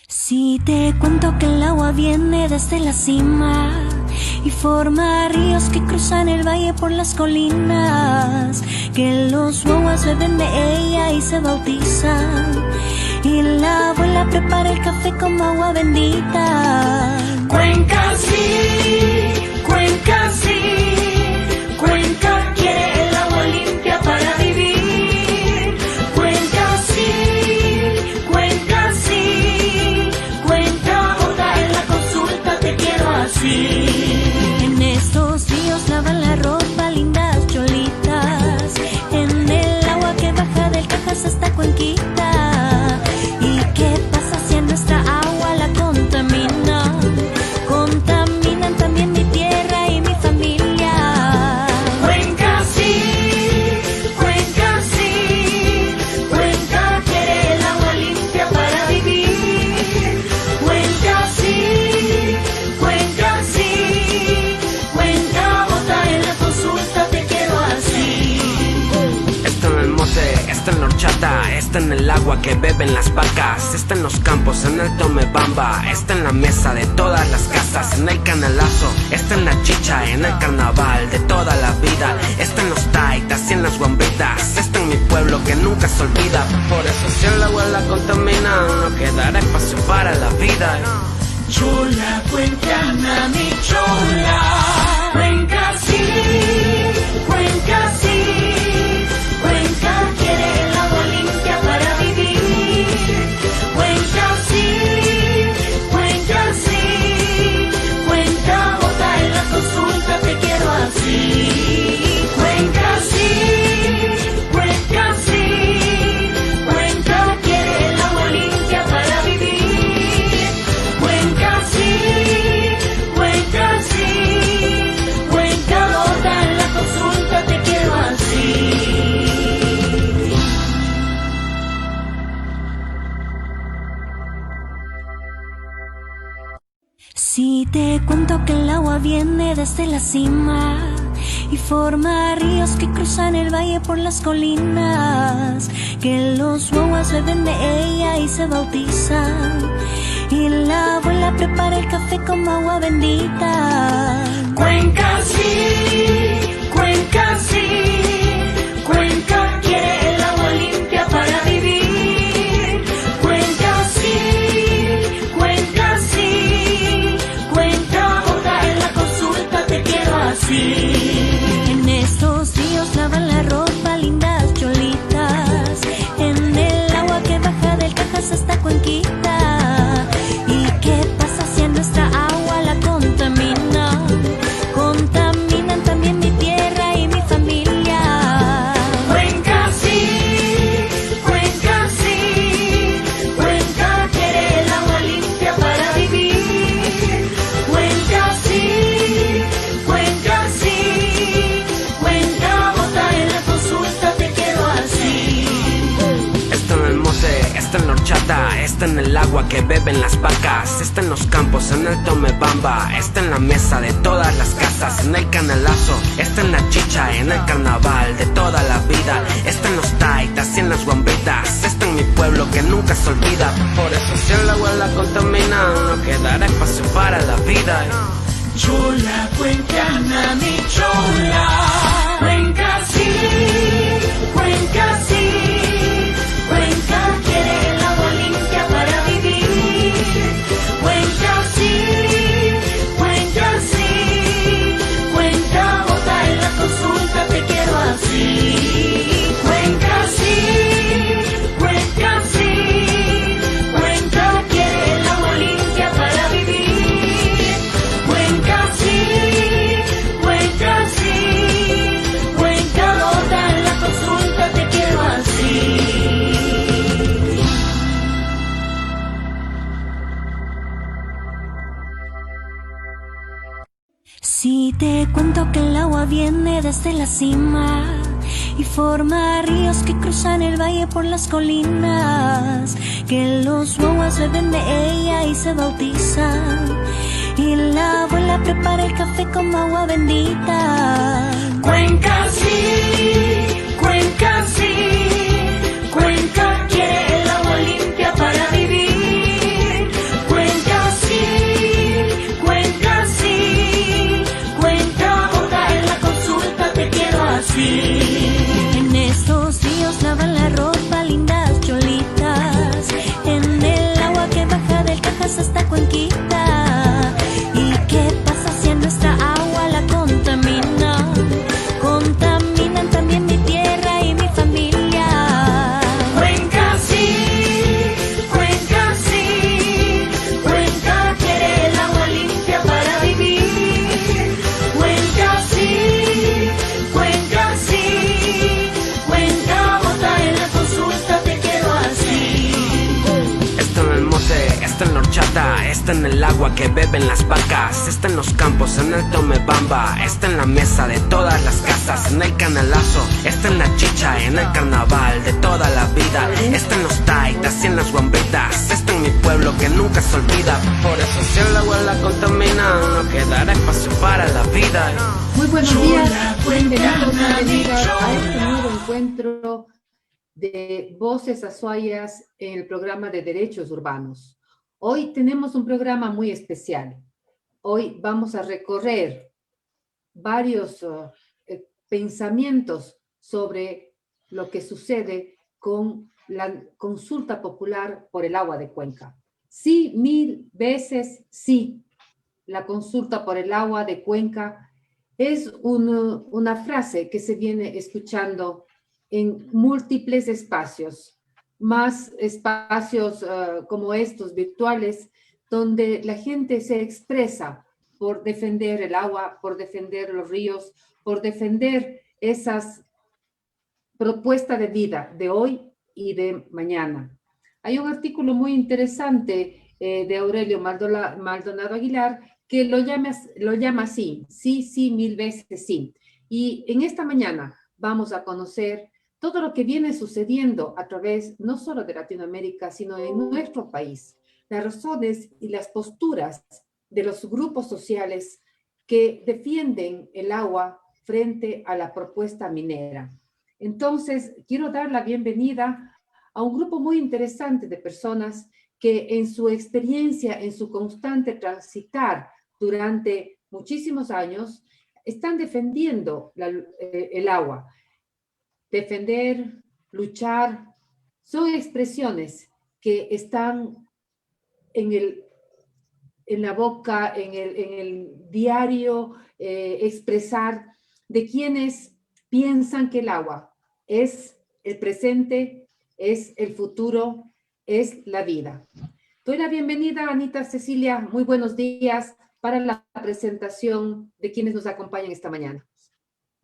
Si te cuento que el agua viene desde la cima y forma ríos que cruzan el valle por las colinas, que los guaguas beben de ella y se bautizan, y la abuela prepara el café como agua bendita. Cuenca sí, Cuenca sí, Cuenca quiere el agua limpia para vivir. Cuenca sí, Cuenca sí, Cuenca vota en la consulta, te quiero así. En estos ríos lavan la ropa lindas cholitas, en el agua que baja del Cajas hasta Cuenquita. ¿Y qué pasa si a nuestra agua la contaminan? Contaminan también mi tierra y mi familia. Cuenca sí, Cuenca sí, Cuenca quiere el agua limpia para vivir. Cuenca sí, Cuenca sí, Cuenca vota en la consulta, te quiero así. Está en el mote, está en la horchata, está en el agua que beben las vacas, está en los campos, en el Tomebamba, está en la mesa de todas las casas, en el canalazo, está en la chicha, en el carnaval de toda la vida, está en los taitas y en las guambritas, está en mi pueblo que nunca se olvida. Por eso si el agua la contamina, no quedará espacio para la vida. Chola cuencana, mi chola. Cuenca sí, Cuenca sí, Cuenca quiere el agua limpia para vivir. Cuenca sí, Cuenca sí, Cuenca vota en la consulta, te quiero así. Cuenca sí, Cuenca sí, Cuenca quiere el agua limpia para vivir. Cuenca sí, Cuenca sí, Cuenca vota en la consulta, te quiero así. Si te cuento que el agua viene desde la cima y forma ríos que cruzan el valle por las colinas, que los guaguas beben de ella y se bautizan, y la abuela prepara el café como agua bendita. Cuenca sí, Cuenca sí, Cuenca quiere el agua limpia para vivir. Cuenca sí, Cuenca sí, Cuenca vota en la consulta, te quiero así. En estos ríos lavan la ropa lindas cholitas, en el agua que baja del Cajas hasta Cuenquita. ¿Y qué pasa si a nuestra agua la contaminan? Contaminan también mi tierra y mi familia. Cuenca sí, Cuenca sí, Cuenca quiere el agua limpia para vivir. Cuenca sí, Cuenca sí, Cuenca vota en la consulta, te quiero así. Está en el mote, está en la horchata, está en el agua que beben las vacas, está en los campos, en el Tomebamba, está en la mesa de todas las casas, en el canalazo, está en la chicha, en el carnaval de toda la vida, está en los taitas y en las guambritas, está en mi pueblo que nunca se olvida. Por eso si el agua la contamina, no quedará espacio para la vida. Chola cuencana, mi chola. Cuenca sí, Cuenca sí, Cuenca quiere el agua limpia para vivir. Cuenca sí, Cuenca sí, Cuenca vota en la consulta, te quiero así. Cuenca sí, Cuenca sí, Cuenca quiere el agua limpia para vivir. Cuenca sí, Cuenca sí, Cuenca vota en la consulta, te quiero así. Si te cuento que el agua viene desde la cima y forma ríos que cruzan el valle por las colinas, que los guaguas beben de ella y se bautizan, y la abuela prepara el café como agua bendita. Cuenca sí, Cuenca sí, Cuenca quiere el agua limpia para vivir. está en el agua que beben las vacas, está en los campos, en el Tomebamba, está en la mesa de todas las casas, en el canalazo, está en la chicha, en el carnaval de toda la vida, está en los taitas y en las guambritas, está en mi pueblo que nunca se olvida. Por eso si el agua la contamina, no quedará espacio para la vida. Muy buenos días, bienvenidos a este nuevo encuentro de Voces Azuayas en el programa de Derechos Urbanos. Hoy tenemos un programa muy especial. Hoy vamos a recorrer varios pensamientos sobre lo que sucede con la consulta popular por el agua de Cuenca. Sí, 1000 veces sí, la consulta por el agua de Cuenca es una frase que se viene escuchando en múltiples espacios, más espacios como estos virtuales, donde la gente se expresa por defender el agua, por defender los ríos, por defender esas propuestas de vida de hoy y de mañana. Hay un artículo muy interesante de Aurelio Maldonado Aguilar que lo llama así, sí, sí, 1000 veces sí. Y en esta mañana vamos a conocer todo lo que viene sucediendo a través no solo de Latinoamérica, sino en nuestro país, las razones y las posturas de los grupos sociales que defienden el agua frente a la propuesta minera. Entonces, quiero dar la bienvenida a un grupo muy interesante de personas que en su experiencia, en su constante transitar durante muchísimos años, están defendiendo el agua. Defender, luchar, son expresiones que están en la boca, en el diario, expresar de quienes piensan que el agua es el presente, es el futuro, es la vida. Doy la bienvenida a Anita Cecilia, muy buenos días para la presentación de quienes nos acompañan esta mañana.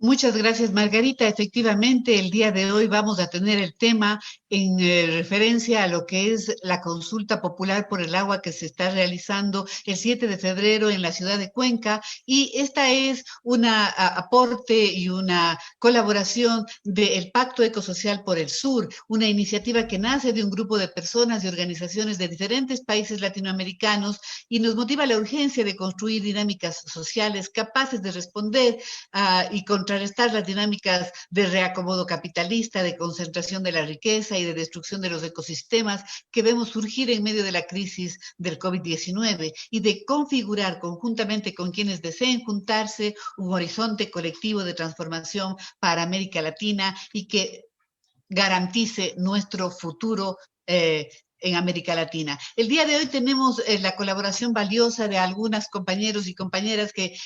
Muchas gracias, Margarita. Efectivamente, el día de hoy vamos a tener el tema en referencia a lo que es la consulta popular por el agua que se está realizando el 7 de febrero en la ciudad de Cuenca, y esta es un aporte y una colaboración del Pacto Ecosocial por el Sur, una iniciativa que nace de un grupo de personas y organizaciones de diferentes países latinoamericanos y nos motiva la urgencia de construir dinámicas sociales capaces de responder y contrarrestar las dinámicas de reacomodo capitalista, de concentración de la riqueza y de destrucción de los ecosistemas que vemos surgir en medio de la crisis del COVID-19 y de configurar conjuntamente con quienes deseen juntarse un horizonte colectivo de transformación para América Latina y que garantice nuestro futuro en América Latina. El día de hoy tenemos la colaboración valiosa de algunas compañeros y compañeras que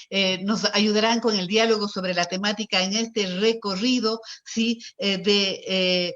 nos ayudarán con el diálogo sobre la temática en este recorrido, ¿sí? De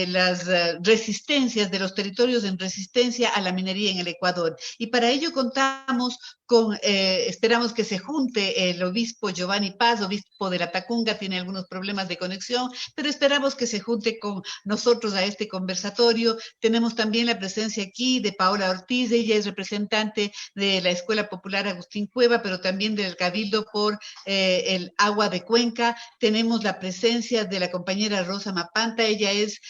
las resistencias de los territorios en resistencia a la minería en el Ecuador. Y para ello contamos con, esperamos que se junte el obispo Giovanni Paz, obispo de la Tacunga, tiene algunos problemas de conexión, pero esperamos que se junte con nosotros a este conversatorio. Tenemos también la presencia aquí de Paola Ortiz, ella es representante de la Escuela Popular Agustín Cueva, pero también del Cabildo por el Agua de Cuenca. Tenemos la presencia de la compañera Rosa Mapanta, ella es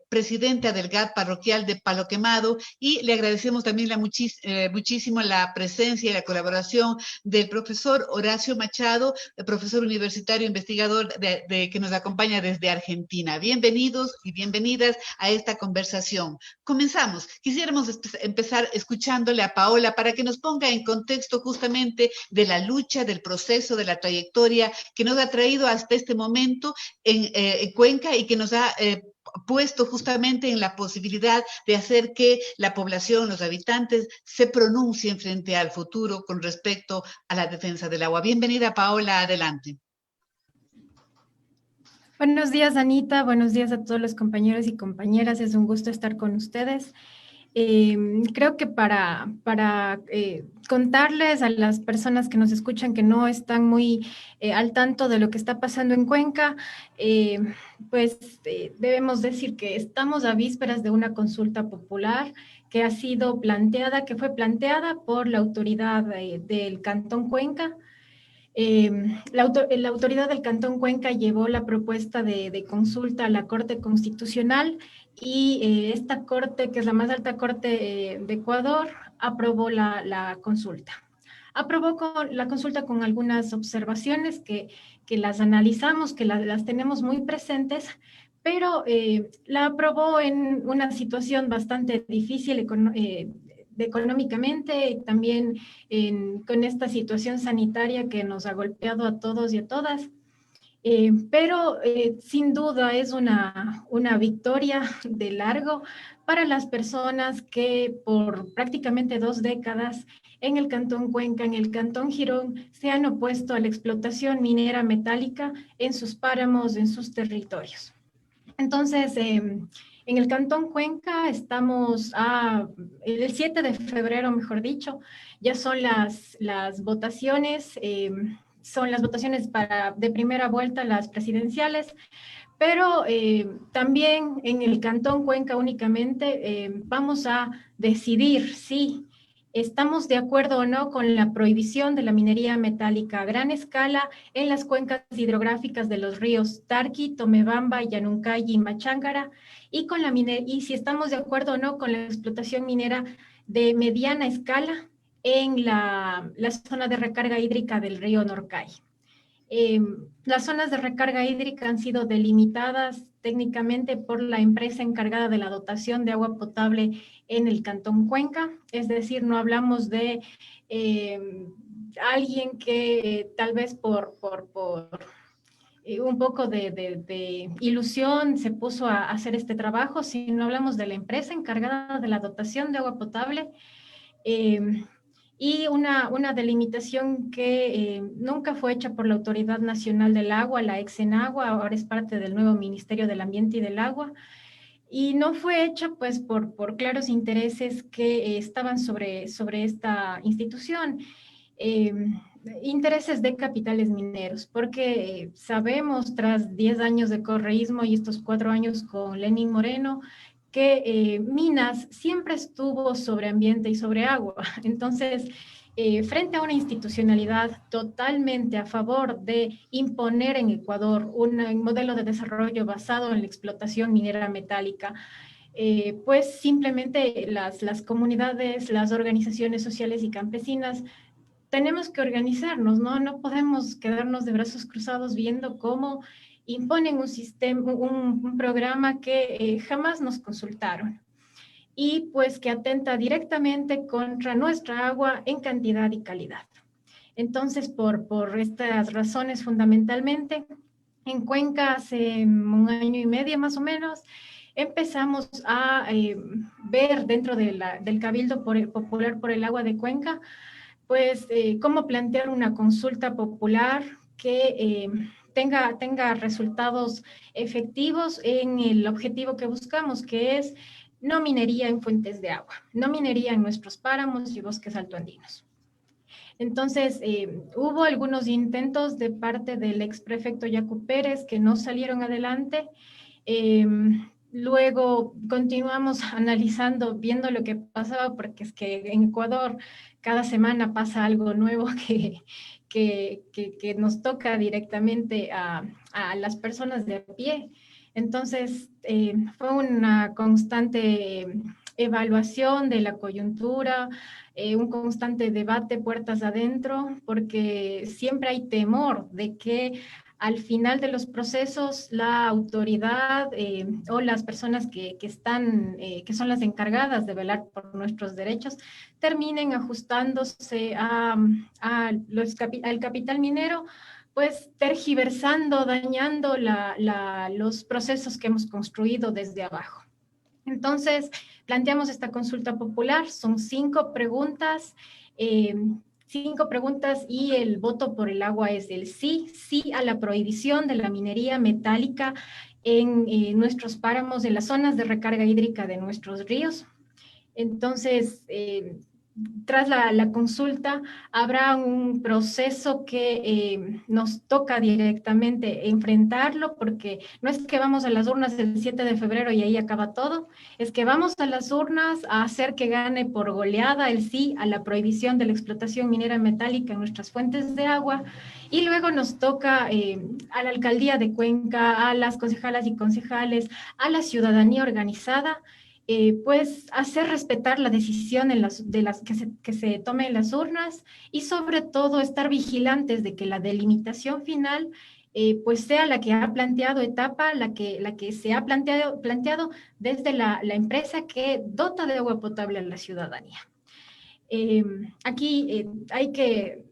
presidenta del GAT parroquial de Palo Quemado, y le agradecemos también muchísimo la presencia y la colaboración del profesor Horacio Machado, profesor universitario investigador que nos acompaña desde Argentina. Bienvenidos y bienvenidas a esta conversación. Comenzamos. Quisiéramos empezar escuchándole a Paola para que nos ponga en contexto justamente de la lucha, del proceso, de la trayectoria que nos ha traído hasta este momento en Cuenca y que nos ha puesto justamente en la posibilidad de hacer que la población, los habitantes, se pronuncien frente al futuro con respecto a la defensa del agua. Bienvenida, Paola, adelante. Buenos días, Anita. Buenos días a todos los compañeros y compañeras. Es un gusto estar con ustedes. Creo que para contarles a las personas que nos escuchan que no están muy al tanto de lo que está pasando en Cuenca, debemos decir que estamos a vísperas de una consulta popular que ha sido planteada, que fue planteada por la autoridad del Cantón Cuenca. La autoridad del Cantón Cuenca llevó la propuesta de consulta a la Corte Constitucional y esta corte, que es la más alta corte de Ecuador, aprobó la consulta. Aprobó la consulta con algunas observaciones que las analizamos, que las tenemos muy presentes, pero la aprobó en una situación bastante difícil económicamente, también con esta situación sanitaria que nos ha golpeado a todos y a todas. Pero sin duda es una victoria de largo para las personas que por prácticamente 2 décadas en el Cantón Cuenca, en el Cantón Girón, se han opuesto a la explotación minera metálica en sus páramos, en sus territorios. Entonces, en el Cantón Cuenca estamos el 7 de febrero, mejor dicho, ya son las votaciones, son las votaciones de primera vuelta, las presidenciales, pero también en el Cantón Cuenca únicamente vamos a decidir si estamos de acuerdo o no con la prohibición de la minería metálica a gran escala en las cuencas hidrográficas de los ríos Tarqui, Tomebamba, Yanuncay y Machángara, y si estamos de acuerdo o no con la explotación minera de mediana escala en la zona de recarga hídrica del río Norcay. Las zonas de recarga hídrica han sido delimitadas técnicamente por la empresa encargada de la dotación de agua potable en el Cantón Cuenca, es decir, no hablamos de alguien que tal vez por un poco de ilusión se puso a hacer este trabajo, sino hablamos de la empresa encargada de la dotación de agua potable, y una delimitación que nunca fue hecha por la Autoridad Nacional del Agua, la Exenagua, ahora es parte del nuevo Ministerio del Ambiente y del Agua, y no fue hecha pues por claros intereses que estaban sobre esta institución, intereses de capitales mineros, porque sabemos tras 10 años de correísmo y estos 4 años con Lenín Moreno, que Minas siempre estuvo sobre ambiente y sobre agua. Entonces, frente a una institucionalidad totalmente a favor de imponer en Ecuador un modelo de desarrollo basado en la explotación minera metálica, pues simplemente las comunidades, las organizaciones sociales y campesinas tenemos que organizarnos, ¿no? No podemos quedarnos de brazos cruzados viendo cómo imponen un sistema, un programa que jamás nos consultaron y pues que atenta directamente contra nuestra agua en cantidad y calidad. Entonces, por estas razones fundamentalmente, en Cuenca hace 1 año y medio más o menos, empezamos a ver dentro del Cabildo Popular por el Agua de Cuenca, pues cómo plantear una consulta popular que tenga resultados efectivos en el objetivo que buscamos, que es no minería en fuentes de agua, no minería en nuestros páramos y bosques altoandinos. Entonces, hubo algunos intentos de parte del exprefecto Yacu Pérez que no salieron adelante. Luego continuamos analizando, viendo lo que pasaba, porque es que en Ecuador cada semana pasa algo nuevo que nos toca directamente a las personas de a pie. Entonces, fue una constante evaluación de la coyuntura, un constante debate puertas adentro, porque siempre hay temor de que al final de los procesos la autoridad o las personas que son las encargadas de velar por nuestros derechos terminen ajustándose al capital minero, pues tergiversando, dañando los procesos que hemos construido desde abajo. Entonces, planteamos esta consulta popular, son 5 preguntas, 5 preguntas y el voto por el agua es el sí, sí a la prohibición de la minería metálica en nuestros páramos, en las zonas de recarga hídrica de nuestros ríos. Entonces, tras la consulta habrá un proceso que nos toca directamente enfrentarlo, porque no es que vamos a las urnas el 7 de febrero y ahí acaba todo, es que vamos a las urnas a hacer que gane por goleada el sí a la prohibición de la explotación minera metálica en nuestras fuentes de agua, y luego nos toca a la alcaldía de Cuenca, a las concejalas y concejales, a la ciudadanía organizada, pues hacer respetar la decisión que se tome en las urnas, y sobre todo estar vigilantes de que la delimitación final pues sea la que ha planteado Etapa, la que se ha planteado desde la empresa que dota de agua potable a la ciudadanía. Aquí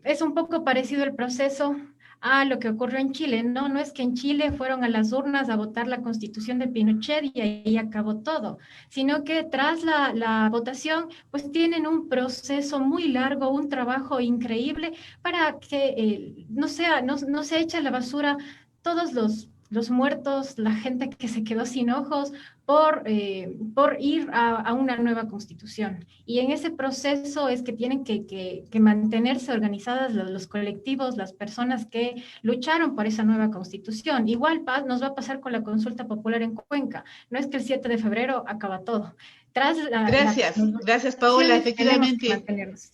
es un poco parecido el proceso a lo que ocurrió en Chile. No es que en Chile fueron a las urnas a votar la constitución de Pinochet y ahí acabó todo, sino que tras la votación, pues tienen un proceso muy largo, un trabajo increíble para que no se eche a la basura todos los muertos, la gente que se quedó sin ojos por ir a una nueva constitución. Y en ese proceso es que tienen que mantenerse organizadas los colectivos, las personas que lucharon por esa nueva constitución. Igual nos va a pasar con la consulta popular en Cuenca. No es que el 7 de febrero acaba todo. Gracias, Paola. Efectivamente, mantenernos.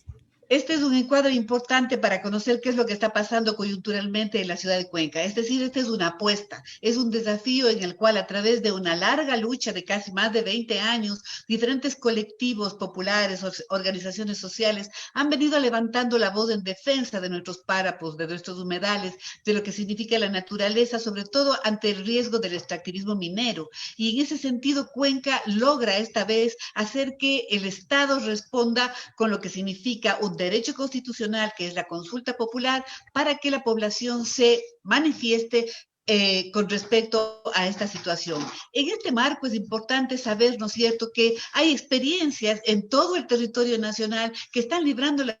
este es un encuadro importante para conocer qué es lo que está pasando coyunturalmente en la ciudad de Cuenca. Es decir, esta es una apuesta, es un desafío en el cual, a través de una larga lucha de casi más de 20 años, diferentes colectivos populares, organizaciones sociales han venido levantando la voz en defensa de nuestros páramos, de nuestros humedales, de lo que significa la naturaleza, sobre todo ante el riesgo del extractivismo minero. Y en ese sentido, Cuenca logra esta vez hacer que el Estado responda con lo que significa un derecho constitucional, que es la consulta popular, para que la población se manifieste con respecto a esta situación. En este marco es importante saber, ¿no es cierto?, que hay experiencias en todo el territorio nacional que están librando la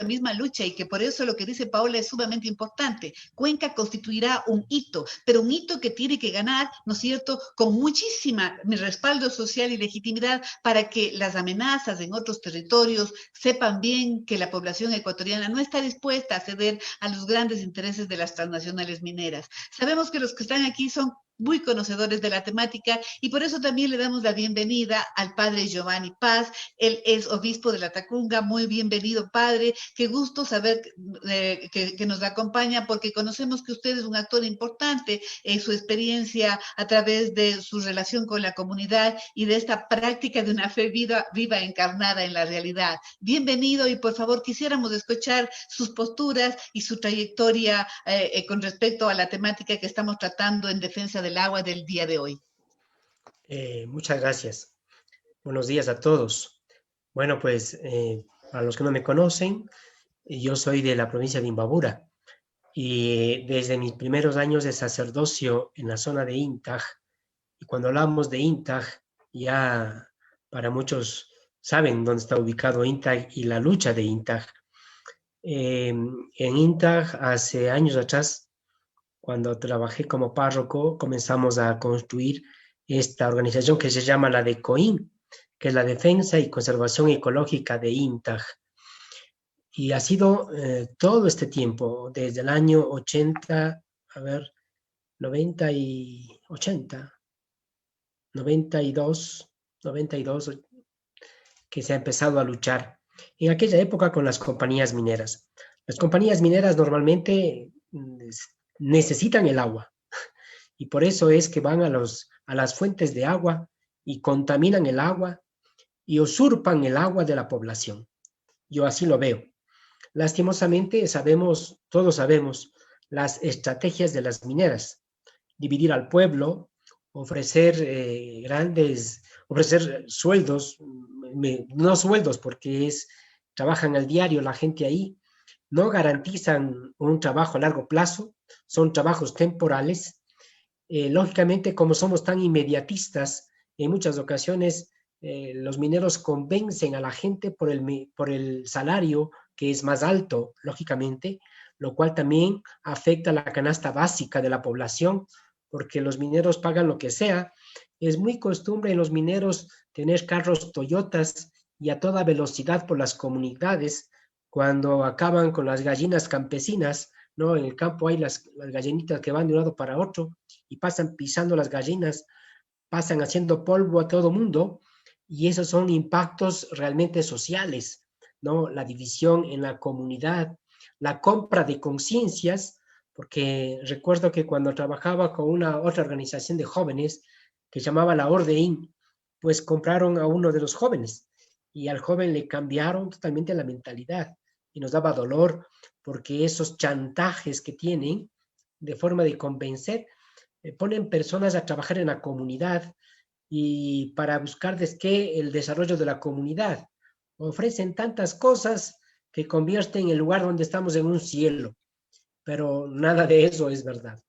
misma lucha, y que por eso lo que dice Paola es sumamente importante. Cuenca constituirá un hito, pero un hito que tiene que ganar, ¿no es cierto?, con muchísima respaldo social y legitimidad, para que las amenazas en otros territorios sepan bien que la población ecuatoriana no está dispuesta a ceder a los grandes intereses de las transnacionales mineras. Sabemos que los que están aquí son muy conocedores de la temática, y por eso también le damos la bienvenida al padre Giovanni Paz. Él es obispo de La Tacunga. Muy bienvenido, padre. Qué gusto saber que nos acompaña, porque conocemos que usted es un actor importante en su experiencia a través de su relación con la comunidad y de esta práctica de una fe viva encarnada en la realidad. Bienvenido, y por favor quisiéramos escuchar sus posturas y su trayectoria con respecto a la temática que estamos tratando en defensa del agua del día de hoy. Muchas gracias. Buenos días a todos. Bueno, pues para los que no me conocen, yo soy de la provincia de Imbabura, y desde mis primeros años de sacerdocio en la zona de INTAG, y cuando hablamos de INTAG, ya para muchos saben dónde está ubicado INTAG y la lucha de INTAG. En INTAG, hace años atrás, cuando trabajé como párroco, comenzamos a construir esta organización que se llama la DECOIN, que es la Defensa y Conservación Ecológica de INTAG. Y ha sido todo este tiempo, desde el año 80, 92, que se ha empezado a luchar. En aquella época con las compañías mineras. Las compañías mineras normalmente necesitan el agua, y por eso es que van a las fuentes de agua y contaminan el agua y usurpan el agua de la población. Yo así lo veo. Lastimosamente todos sabemos las estrategias de las mineras: dividir al pueblo, ofrecer sueldos, no sueldos porque trabajan al diario la gente ahí, no garantizan un trabajo a largo plazo, son trabajos temporales. Lógicamente, como somos tan inmediatistas, en muchas ocasiones los mineros convencen a la gente por el salario, que es más alto, lógicamente, lo cual también afecta a la canasta básica de la población, porque los mineros pagan lo que sea. Es muy costumbre en los mineros tener carros Toyotas y a toda velocidad por las comunidades, cuando acaban con las gallinas campesinas, ¿no? En el campo hay las gallinitas que van de un lado para otro y pasan pisando las gallinas, pasan haciendo polvo a todo mundo, y esos son impactos realmente sociales, ¿no? La división en la comunidad, la compra de conciencias, porque recuerdo que cuando trabajaba con una otra organización de jóvenes que llamaba la Ordein, pues compraron a uno de los jóvenes y al joven le cambiaron totalmente la mentalidad y nos daba dolor porque esos chantajes que tienen de forma de convencer ponen personas a trabajar en la comunidad y para buscar el desarrollo de la comunidad. Ofrecen tantas cosas que convierten el lugar donde estamos en un cielo, pero nada de eso es verdad.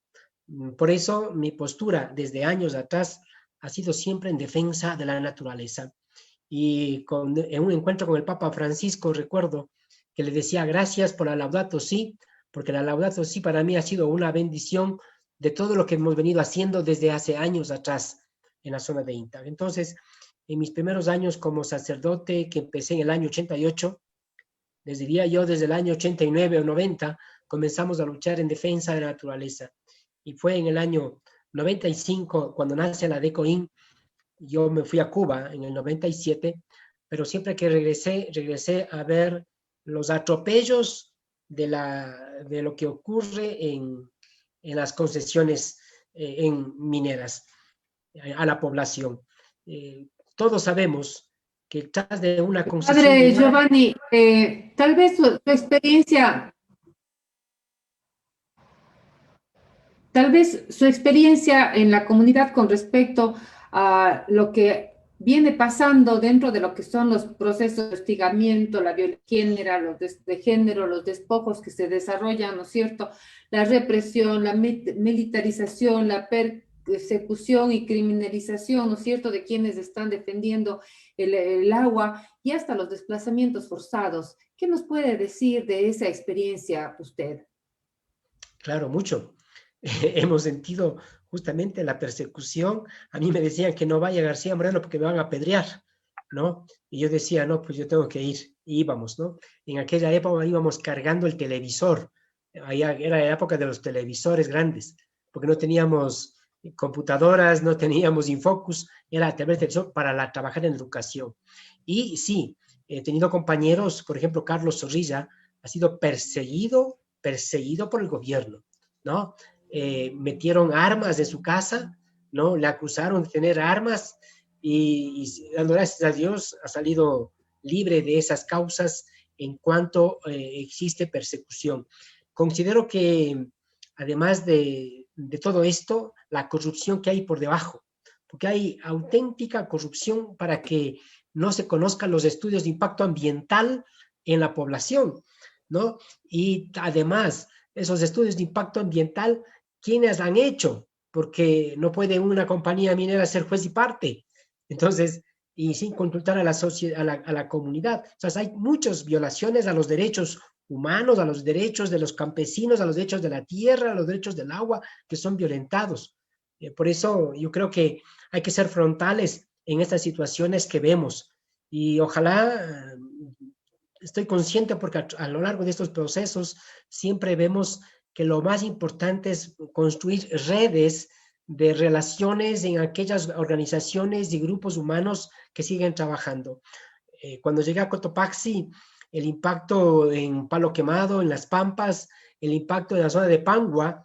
Por eso mi postura desde años atrás ha sido siempre en defensa de la naturaleza. Y en un encuentro con el Papa Francisco recuerdo que le decía gracias por la Laudato Si, porque la Laudato Si para mí ha sido una bendición de todo lo que hemos venido haciendo desde hace años atrás en la zona de INTA. Entonces, en mis primeros años como sacerdote, que empecé en el año 88, les diría yo desde el año 89 o 90, comenzamos a luchar en defensa de la naturaleza. Y fue en el año 95, cuando nace la DECOIN, yo me fui a Cuba en el 97, pero siempre que regresé a ver los atropellos de lo que ocurre en las concesiones mineras a la población. Todos sabemos que detrás de una concesión Padre minera, Giovanni, tal vez su experiencia en la comunidad con respecto a lo que viene pasando dentro de lo que son los procesos de hostigamiento, la violencia de género, los despojos que se desarrollan, ¿no es cierto? La represión, la militarización, la persecución y criminalización, ¿no es cierto?, de quienes están defendiendo el agua y hasta los desplazamientos forzados. ¿Qué nos puede decir de esa experiencia usted? Claro, mucho. Hemos sentido justamente la persecución. A mí me decían que no vaya García Moreno porque me van a apedrear, ¿no? Y yo decía, no, pues yo tengo que ir. Y íbamos, ¿no? En aquella época íbamos cargando el televisor. Era la época de los televisores grandes, porque no teníamos computadoras, no teníamos Infocus, era televisor para trabajar en educación. Y sí, he tenido compañeros, por ejemplo, Carlos Zorrilla ha sido perseguido por el gobierno, ¿no? Metieron armas en su casa, ¿no? Le acusaron de tener armas y dando gracias a Dios ha salido libre de esas causas en cuanto existe persecución. Considero que además de todo esto, la corrupción que hay por debajo, porque hay auténtica corrupción para que no se conozcan los estudios de impacto ambiental en la población, ¿no? Y además, esos estudios de impacto ambiental, ¿quiénes han hecho? Porque no puede una compañía minera ser juez y parte. Entonces, y sin consultar a la comunidad. O sea, hay muchas violaciones a los derechos humanos, a los derechos de los campesinos, a los derechos de la tierra, a los derechos del agua, que son violentados. Por eso yo creo que hay que ser frontales en estas situaciones que vemos. Y ojalá, estoy consciente porque a lo largo de estos procesos siempre vemos que lo más importante es construir redes de relaciones en aquellas organizaciones y grupos humanos que siguen trabajando. Cuando llegué a Cotopaxi, el impacto en Palo Quemado, en Las Pampas, el impacto en la zona de Pangua.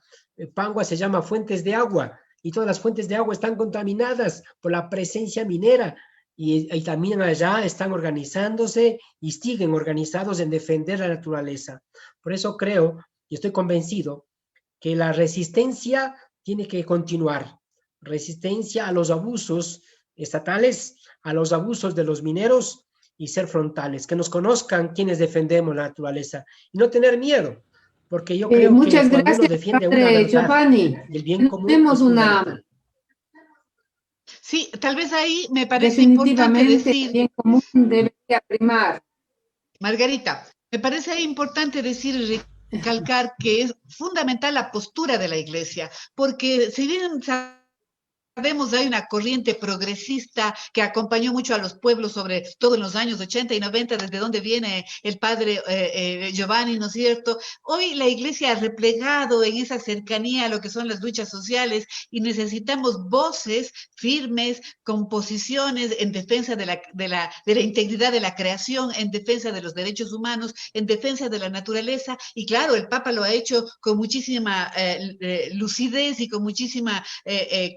Pangua se llama fuentes de agua y todas las fuentes de agua están contaminadas por la presencia minera y también allá están organizándose y siguen organizados en defender la naturaleza. Por eso creo y estoy convencido que la resistencia tiene que continuar. Resistencia a los abusos estatales, a los abusos de los mineros y ser frontales, que nos conozcan quienes defendemos la naturaleza y no tener miedo, porque yo creo que cuando uno defiende una verdad, Giovanni, el bien común tenemos es fundamental. Sí, tal vez ahí me parece importante decir, el bien común debería primar. Margarita, me parece importante decir y recalcar que es fundamental la postura de la Iglesia, porque si bien Sabemos, hay una corriente progresista que acompañó mucho a los pueblos, sobre todo en los años 80 y 90, desde donde viene el padre Giovanni, ¿no es cierto? Hoy la iglesia ha replegado en esa cercanía a lo que son las luchas sociales y necesitamos voces firmes, con posiciones en defensa de la integridad de la creación, en defensa de los derechos humanos, en defensa de la naturaleza. Y claro, el Papa lo ha hecho con muchísima lucidez y con muchísima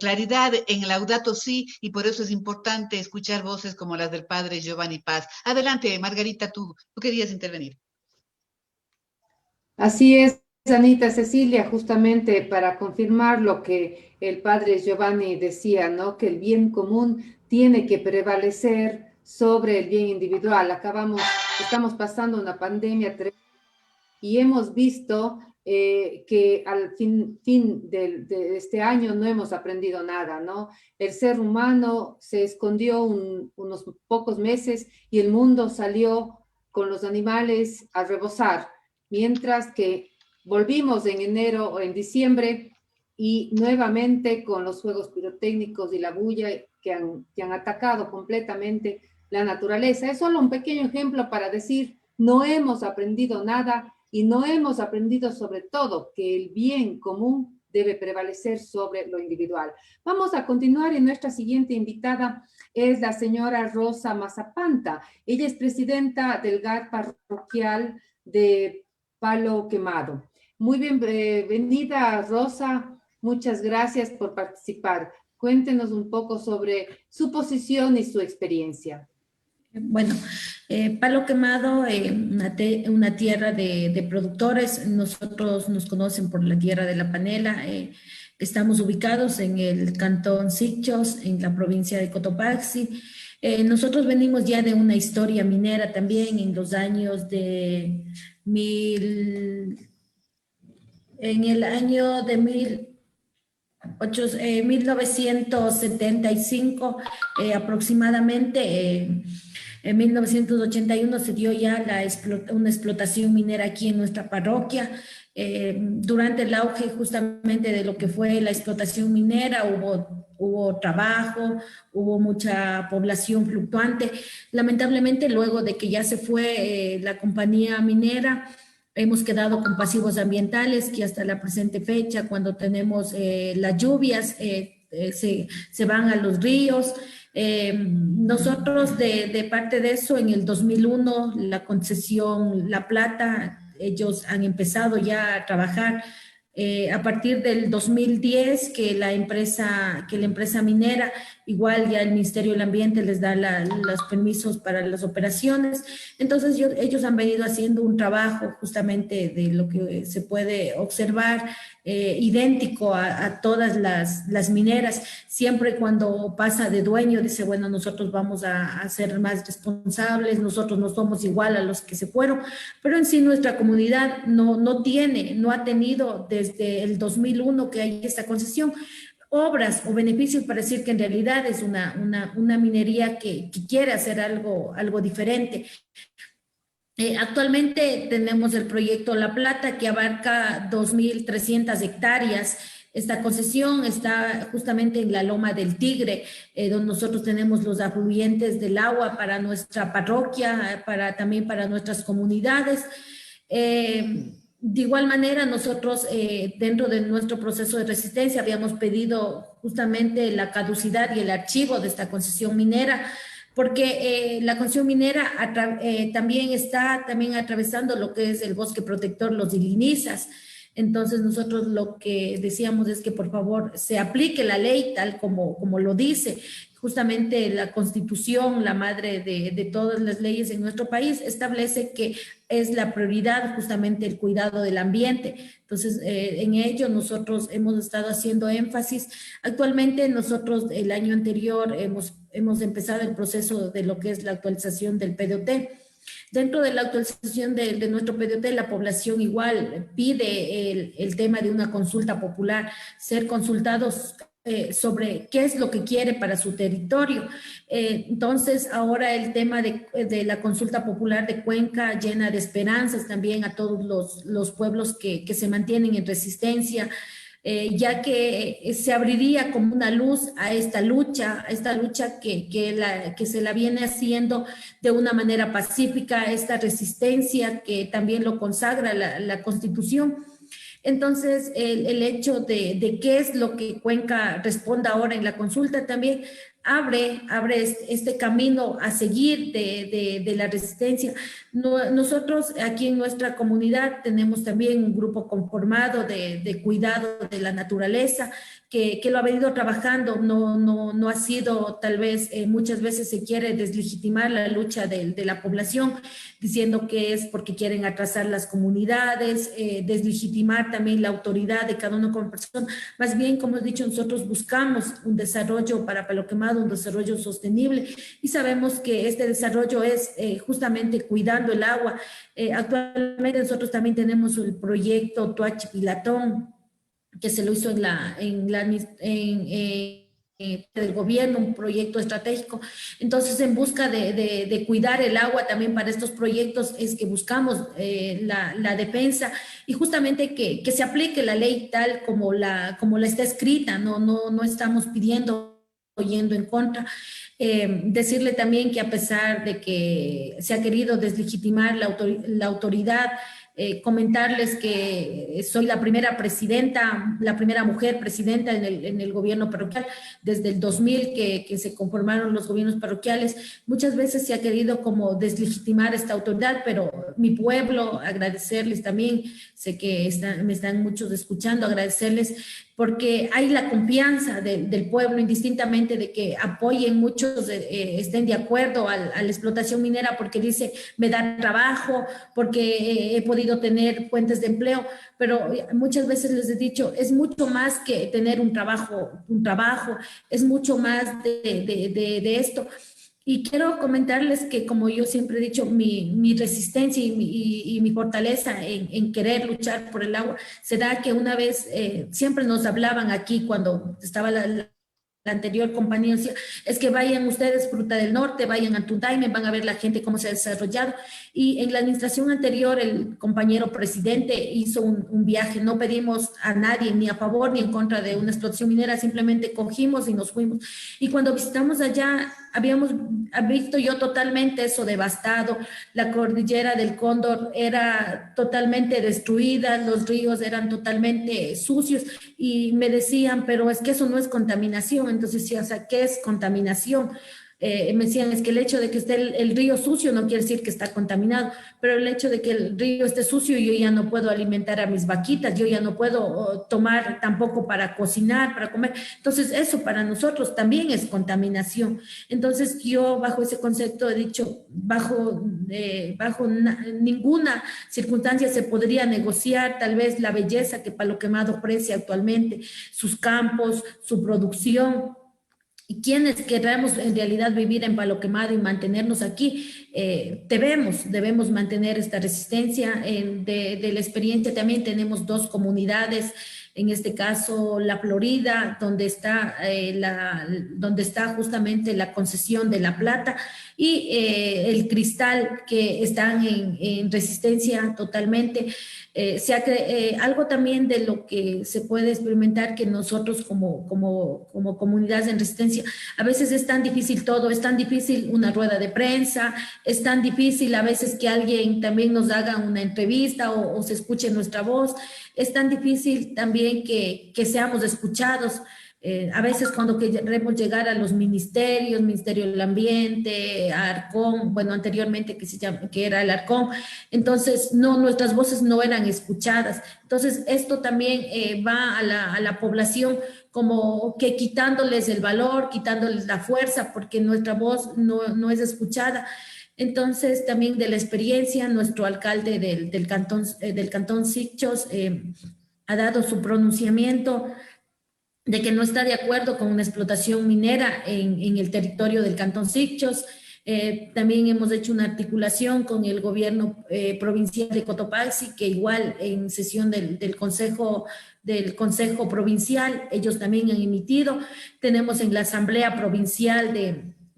claridad en el Laudato Si, y por eso es importante escuchar voces como las del padre Giovanni Paz. Adelante, Margarita, tú querías intervenir. Así es, Anita Cecilia, justamente para confirmar lo que el padre Giovanni decía, ¿no? Que el bien común tiene que prevalecer sobre el bien individual. Estamos pasando una pandemia y hemos visto que al fin de este año no hemos aprendido nada, ¿no? El ser humano se escondió unos pocos meses y el mundo salió con los animales a rebosar, mientras que volvimos en enero o en diciembre y nuevamente con los fuegos pirotécnicos y la bulla que han atacado completamente la naturaleza. Es solo un pequeño ejemplo para decir, no hemos aprendido nada. Y no hemos aprendido sobre todo que el bien común debe prevalecer sobre lo individual. Vamos a continuar y nuestra siguiente invitada es la señora Rosa Mazapanta. Ella es presidenta del GAT parroquial de Palo Quemado. Muy bienvenida, Rosa. Muchas gracias por participar. Cuéntenos un poco sobre su posición y su experiencia. Bueno, Palo Quemado, una tierra de productores. Nosotros nos conocen por la tierra de la panela. Estamos ubicados en el cantón Sichos, en la provincia de Cotopaxi. Nosotros venimos ya de una historia minera también en los años de en el año de 1975 aproximadamente. En 1981 se dio ya una explotación minera aquí en nuestra parroquia. Durante el auge justamente de lo que fue la explotación minera hubo trabajo, hubo mucha población fluctuante. Lamentablemente, luego de que ya se fue la compañía minera, hemos quedado con pasivos ambientales que hasta la presente fecha, cuando tenemos las lluvias, se van a los ríos. Nosotros de parte de eso, en el 2001, la concesión La Plata, ellos han empezado ya a trabajar. A partir del 2010 que la empresa minera, igual ya el Ministerio del Ambiente les da los permisos para las operaciones. Entonces ellos han venido haciendo un trabajo justamente de lo que se puede observar, idéntico a todas las mineras. Siempre cuando pasa de dueño dice, bueno, nosotros vamos a ser más responsables, nosotros no somos igual a los que se fueron, pero en sí nuestra comunidad no ha tenido desde el 2001 que hay esta concesión obras o beneficios para decir que en realidad es una minería que quiere hacer algo diferente. Actualmente tenemos el proyecto La Plata, que abarca 2.300 hectáreas. Esta concesión está justamente en la Loma del Tigre, donde nosotros tenemos los afluentes del agua para nuestra parroquia, también para nuestras comunidades. De igual manera, nosotros dentro de nuestro proceso de resistencia habíamos pedido justamente la caducidad y el archivo de esta concesión minera, porque la concesión minera también está atravesando lo que es el bosque protector Los Ilinizas. Entonces nosotros lo que decíamos es que por favor se aplique la ley tal como lo dice. Justamente la Constitución, la madre de todas las leyes en nuestro país, establece que es la prioridad justamente el cuidado del ambiente. Entonces, en ello nosotros hemos estado haciendo énfasis. Actualmente nosotros el año anterior hemos empezado el proceso de lo que es la actualización del PDOT. Dentro de la actualización de nuestro PDOT, la población igual pide el tema de una consulta popular, ser consultados sobre qué es lo que quiere para su territorio. Entonces, ahora el tema de la consulta popular de Cuenca llena de esperanzas también a todos los pueblos que se mantienen en resistencia. ya que se abriría como una luz a esta lucha que se la viene haciendo de una manera pacífica, esta resistencia que también lo consagra la Constitución. Entonces, el hecho de qué es lo que Cuenca responda ahora en la consulta también abre este camino a seguir de la resistencia. Nosotros aquí en nuestra comunidad tenemos también un grupo conformado de cuidado de la naturaleza que lo ha venido trabajando. No ha sido, tal vez, muchas veces se quiere deslegitimar la lucha de la población, diciendo que es porque quieren atrasar las comunidades, deslegitimar también la autoridad de cada uno como persona. Más bien, como he dicho, nosotros buscamos un desarrollo para Palo Quemado, un desarrollo sostenible, y sabemos que este desarrollo es justamente cuidando el agua. Actualmente nosotros también tenemos el proyecto Toachi Pilatón, que se lo hizo del gobierno, un proyecto estratégico. Entonces, en busca de cuidar el agua también para estos proyectos es que buscamos la defensa y justamente que se aplique la ley tal como la está escrita. No estamos pidiendo o yendo en contra. Decirle también que a pesar de que se ha querido deslegitimar la autoridad, comentarles que soy la primera presidenta, la primera mujer presidenta en el gobierno parroquial desde el 2000 que se conformaron los gobiernos parroquiales. Muchas veces se ha querido como deslegitimar esta autoridad, pero mi pueblo, agradecerles también, sé que me están muchos escuchando, agradecerles porque hay la confianza del pueblo, indistintamente de que apoyen muchos, estén de acuerdo a la explotación minera, porque dice, me da trabajo, porque he podido tener fuentes de empleo, pero muchas veces les he dicho, es mucho más que tener un trabajo, es mucho más de esto. Y quiero comentarles que, como yo siempre he dicho, mi resistencia y mi fortaleza en querer luchar por el agua se da que una vez siempre nos hablaban aquí cuando estaba la anterior compañía, decía, es que vayan ustedes, Fruta del Norte, vayan a Tundaime, van a ver la gente cómo se ha desarrollado. Y en la administración anterior, el compañero presidente hizo un viaje, no pedimos a nadie ni a favor ni en contra de una explotación minera, simplemente cogimos y nos fuimos. Y cuando visitamos allá, habíamos visto yo totalmente eso devastado, la cordillera del Cóndor era totalmente destruida, los ríos eran totalmente sucios y me decían, pero es que eso no es contaminación. Entonces decía, o sea, ¿qué es contaminación? Me decían, es que el hecho de que esté el río sucio no quiere decir que está contaminado, pero el hecho de que el río esté sucio, yo ya no puedo alimentar a mis vaquitas, yo ya no puedo tomar tampoco para cocinar, para comer. Entonces eso para nosotros también es contaminación. Entonces yo bajo ese concepto he dicho, bajo ninguna circunstancia se podría negociar tal vez la belleza que Palo Quemado ofrece actualmente, sus campos, su producción. Y quienes queramos en realidad vivir en Palo Quemado y mantenernos aquí, debemos mantener esta resistencia. De la experiencia también tenemos 2 comunidades, en este caso La Florida, donde está justamente la concesión de La Plata, y el Cristal, que están en resistencia totalmente. Algo también de lo que se puede experimentar, que nosotros como comunidades en resistencia, a veces es tan difícil todo, es tan difícil una rueda de prensa, es tan difícil a veces que alguien también nos haga una entrevista o se escuche nuestra voz, es tan difícil también que seamos escuchados. A veces cuando queremos llegar a los ministerios, Ministerio del Ambiente, Arcón, bueno, anteriormente que era el Arcón, entonces nuestras voces no eran escuchadas. Entonces esto también va a la población como que quitándoles el valor, quitándoles la fuerza, porque nuestra voz no es escuchada. Entonces, también de la experiencia, nuestro alcalde del cantón Sicchos ha dado su pronunciamiento de que no está de acuerdo con una explotación minera en el territorio del cantón Sicchos. También hemos hecho una articulación con el gobierno provincial de Cotopaxi, que igual en sesión del Consejo Provincial, ellos también han emitido. Tenemos en la Asamblea Provincial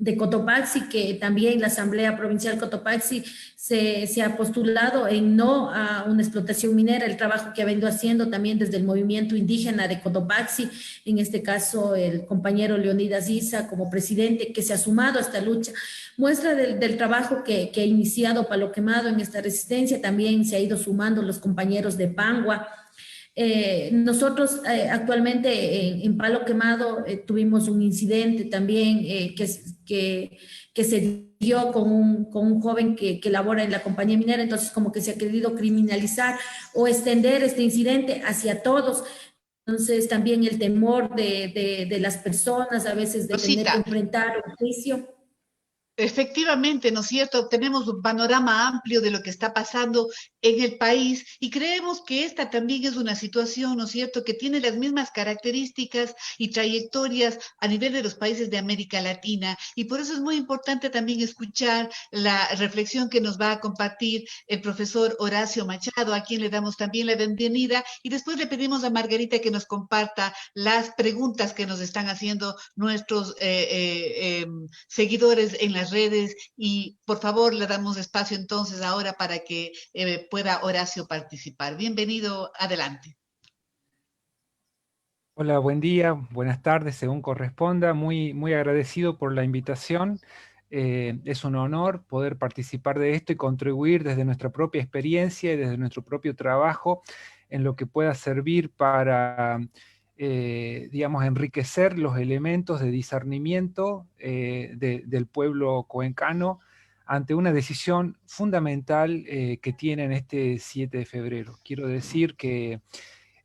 de Cotopaxi, que también la Asamblea Provincial Cotopaxi se ha postulado en no a una explotación minera, el trabajo que ha venido haciendo también desde el movimiento indígena de Cotopaxi, en este caso el compañero Leonidas Issa como presidente, que se ha sumado a esta lucha, muestra del trabajo que ha iniciado Palo Quemado en esta resistencia. También se ha ido sumando los compañeros de Pangua. Nosotros actualmente en Palo Quemado tuvimos un incidente también que se dio con un joven que labora en la compañía minera. Entonces como que se ha querido criminalizar o extender este incidente hacia todos. Entonces también el temor de las personas a veces de tener que Rosita, enfrentar un juicio. efectivamente, ¿no es cierto? Tenemos un panorama amplio de lo que está pasando en el país y creemos que esta también es una situación, ¿no es cierto?, que tiene las mismas características y trayectorias a nivel de los países de América Latina, y por eso es muy importante también escuchar la reflexión que nos va a compartir el profesor Horacio Machado, a quien le damos también la bienvenida, y después le pedimos a Margarita que nos comparta las preguntas que nos están haciendo nuestros seguidores en las redes, y por favor le damos espacio entonces ahora para que pueda Horacio participar. Bienvenido, adelante. Hola, buen día, buenas tardes, según corresponda. Muy agradecido por la invitación. Es un honor poder participar de esto y contribuir desde nuestra propia experiencia y desde nuestro propio trabajo en lo que pueda servir para, digamos, enriquecer los elementos de discernimiento del pueblo cuencano ante una decisión fundamental que tiene en este 7 de febrero. Quiero decir que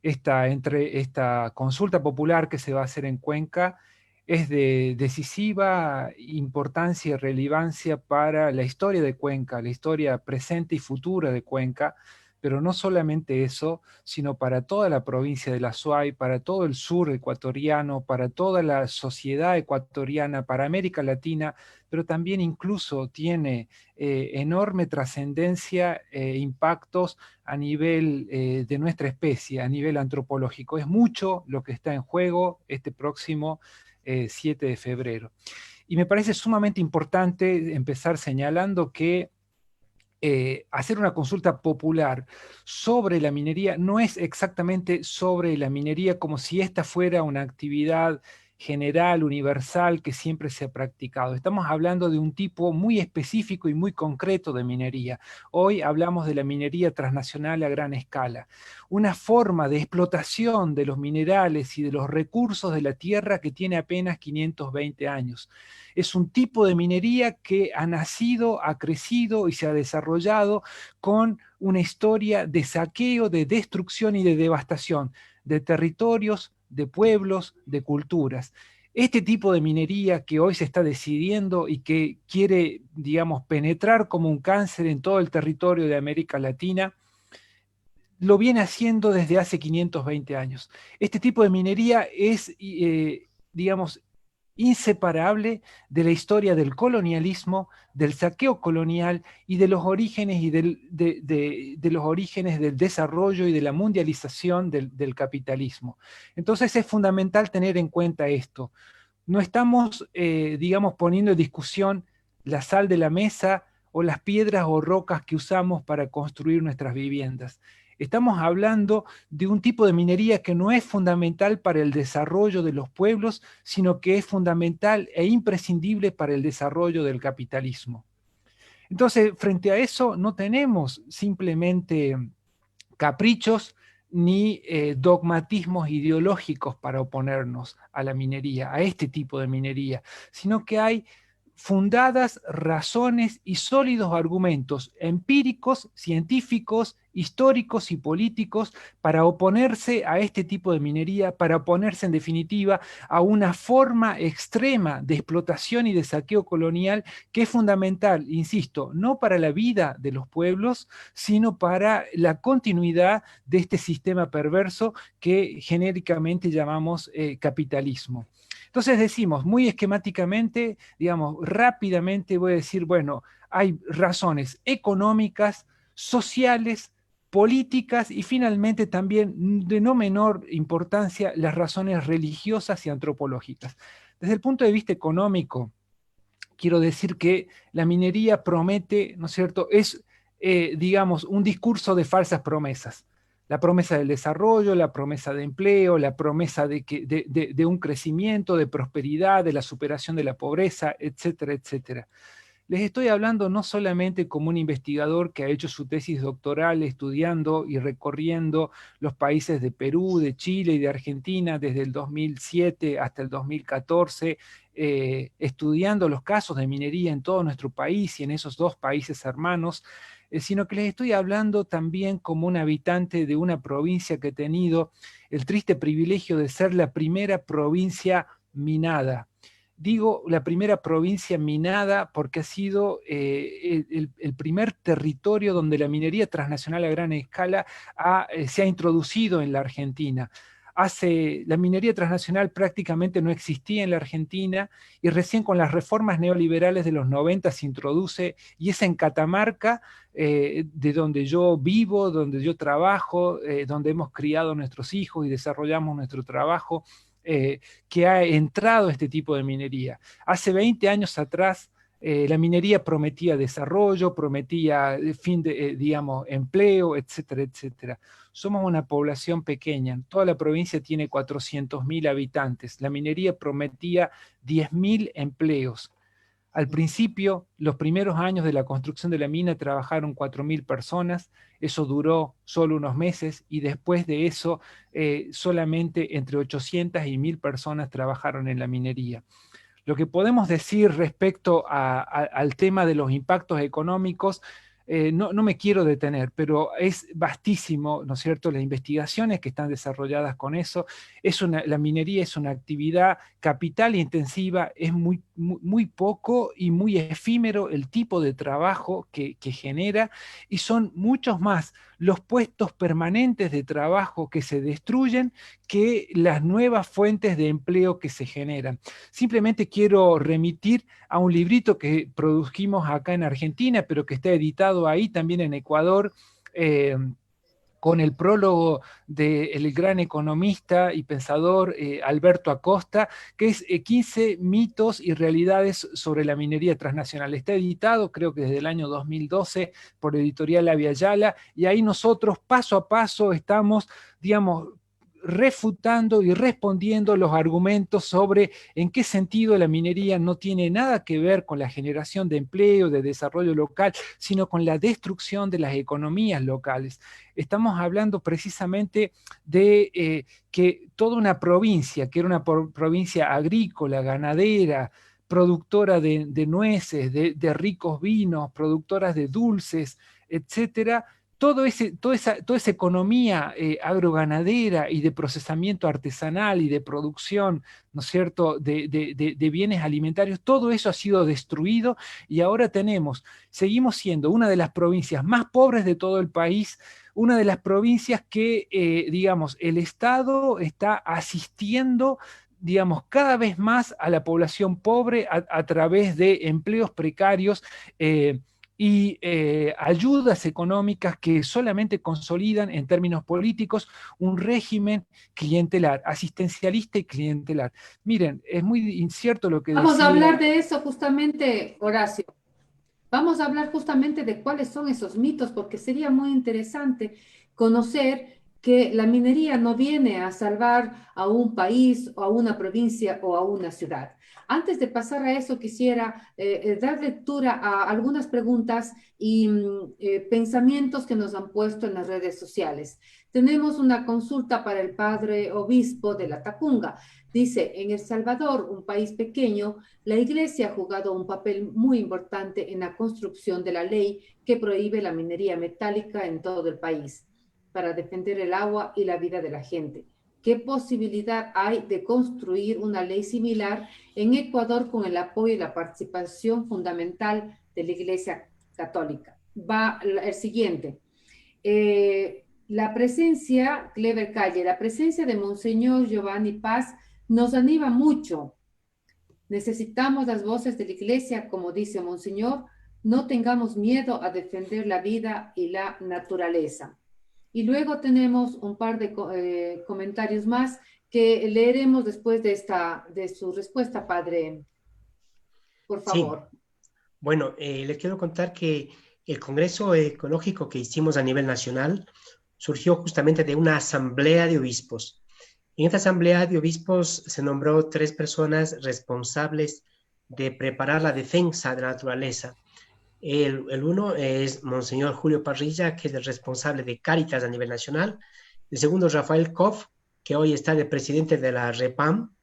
esta consulta popular que se va a hacer en Cuenca es de decisiva importancia y relevancia para la historia de Cuenca, la historia presente y futura de Cuenca, pero no solamente eso, sino para toda la provincia de La Suay, para todo el sur ecuatoriano, para toda la sociedad ecuatoriana, para América Latina, pero también incluso tiene enorme trascendencia e impactos a nivel de nuestra especie, a nivel antropológico. Es mucho lo que está en juego este próximo 7 de febrero. Y me parece sumamente importante empezar señalando que hacer una consulta popular sobre la minería no es exactamente sobre la minería como si esta fuera una actividad general, universal, que siempre se ha practicado. Estamos hablando de un tipo muy específico y muy concreto de minería. Hoy hablamos de la minería transnacional a gran escala, una forma de explotación de los minerales y de los recursos de la tierra que tiene apenas 520 años. Es un tipo de minería que ha nacido, ha crecido y se ha desarrollado con una historia de saqueo, de destrucción y de devastación de territorios, de pueblos, de culturas. Este tipo de minería que hoy se está decidiendo y que quiere, digamos, penetrar como un cáncer en todo el territorio de América Latina, lo viene haciendo desde hace 520 años. Este tipo de minería es, digamos, inseparable de la historia del colonialismo, del saqueo colonial y de los orígenes, de los orígenes del desarrollo y de la mundialización del capitalismo. Entonces es fundamental tener en cuenta esto. No estamos, digamos, poniendo en discusión la sal de la mesa o las piedras o rocas que usamos para construir nuestras viviendas. Estamos hablando de un tipo de minería que no es fundamental para el desarrollo de los pueblos, sino que es fundamental e imprescindible para el desarrollo del capitalismo. Entonces, frente a eso, no tenemos simplemente caprichos ni dogmatismos ideológicos para oponernos a la minería, a este tipo de minería, sino que hay fundadas razones y sólidos argumentos empíricos, científicos, históricos y políticos para oponerse a este tipo de minería, para oponerse en definitiva a una forma extrema de explotación y de saqueo colonial que es fundamental, insisto, no para la vida de los pueblos, sino para la continuidad de este sistema perverso que genéricamente llamamos capitalismo. Entonces decimos muy esquemáticamente, digamos, rápidamente voy a decir, bueno, hay razones económicas, sociales, políticas y finalmente también de no menor importancia las razones religiosas y antropológicas. Desde el punto de vista económico, quiero decir que la minería promete, ¿no es cierto?, es, digamos, un discurso de falsas promesas. La promesa del desarrollo, la promesa de empleo, la promesa de un crecimiento, de prosperidad, de la superación de la pobreza, etcétera, etcétera. Les estoy hablando no solamente como un investigador que ha hecho su tesis doctoral estudiando y recorriendo los países de Perú, de Chile y de Argentina desde el 2007 hasta el 2014, estudiando los casos de minería en todo nuestro país y en esos dos países hermanos, sino que les estoy hablando también como un habitante de una provincia que ha tenido el triste privilegio de ser la primera provincia minada. Digo la primera provincia minada porque ha sido el primer territorio donde la minería transnacional a gran escala se ha introducido en la Argentina. La minería transnacional prácticamente no existía en la Argentina y recién con las reformas neoliberales de los 90 se introduce, y es en Catamarca, de donde yo vivo, donde yo trabajo, donde hemos criado a nuestros hijos y desarrollamos nuestro trabajo, que ha entrado este tipo de minería. Hace 20 años atrás, la minería prometía desarrollo, prometía digamos, empleo, etcétera, etcétera. Somos una población pequeña, toda la provincia tiene 400.000 habitantes. La minería prometía 10.000 empleos. Al principio, los primeros años de la construcción de la mina trabajaron 4.000 personas, eso duró solo unos meses y después de eso solamente entre 800 y 1.000 personas trabajaron en la minería. Lo que podemos decir respecto al tema de los impactos económicos, no me quiero detener, pero es vastísimo, ¿no es cierto?, las investigaciones que están desarrolladas con eso. La minería es una actividad capital intensiva, es muy poco y muy efímero el tipo de trabajo que genera, y son muchos más los puestos permanentes de trabajo que se destruyen que las nuevas fuentes de empleo que se generan. Simplemente quiero remitir a un librito que produjimos acá en Argentina, pero que está editado ahí también en Ecuador, con el prólogo del gran economista y pensador Alberto Acosta, que es 15 mitos y realidades sobre la minería transnacional. Está editado, creo que desde el año 2012, por Editorial Avia Yala, y ahí nosotros paso a paso estamos, digamos, refutando y respondiendo los argumentos sobre en qué sentido la minería no tiene nada que ver con la generación de empleo, de desarrollo local, sino con la destrucción de las economías locales. Estamos hablando precisamente de que toda una provincia, que era una provincia agrícola, ganadera, productora de nueces, de ricos vinos, productoras de dulces, etcétera, toda esa economía agroganadera y de procesamiento artesanal y de producción, ¿no es cierto?, de bienes alimentarios, todo eso ha sido destruido y ahora seguimos siendo una de las provincias más pobres de todo el país, una de las provincias que, digamos, el Estado está asistiendo, digamos, cada vez más a la población pobre a través de empleos precarios, y ayudas económicas que solamente consolidan en términos políticos un régimen clientelar, asistencialista y clientelar. Miren, es muy incierto lo que Vamos decía. a hablar de eso justamente, Horacio. Vamos a hablar justamente de cuáles son esos mitos, porque sería muy interesante conocer que la minería no viene a salvar a un país o a una provincia o a una ciudad. Antes de pasar a eso, quisiera dar lectura a algunas preguntas y pensamientos que nos han puesto en las redes sociales. Tenemos una consulta para el padre obispo de la Tacunga. Dice, en El Salvador, un país pequeño, la Iglesia ha jugado un papel muy importante en la construcción de la ley que prohíbe la minería metálica en todo el país para defender el agua y la vida de la gente. ¿Qué posibilidad hay de construir una ley similar en Ecuador con el apoyo y la participación fundamental de la Iglesia Católica? Va el siguiente. La presencia, Clever Calle, la presencia de Monseñor Giovanni Paz nos anima mucho. Necesitamos las voces de la Iglesia, como dice Monseñor, no tengamos miedo a defender la vida y la naturaleza. Y luego tenemos un par de comentarios más que leeremos después de su respuesta, padre por Sí, favor. bueno, les quiero contar que el Congreso Ecológico que hicimos a nivel nacional surgió justamente de una asamblea de obispos. En esta asamblea de obispos se nombró 3 personas responsables de preparar la defensa de la naturaleza. El uno es Monseñor Julio Parrilla, que es el responsable de Cáritas a nivel nacional. El segundo, Rafael Koff, que hoy está de presidente de la REPAM,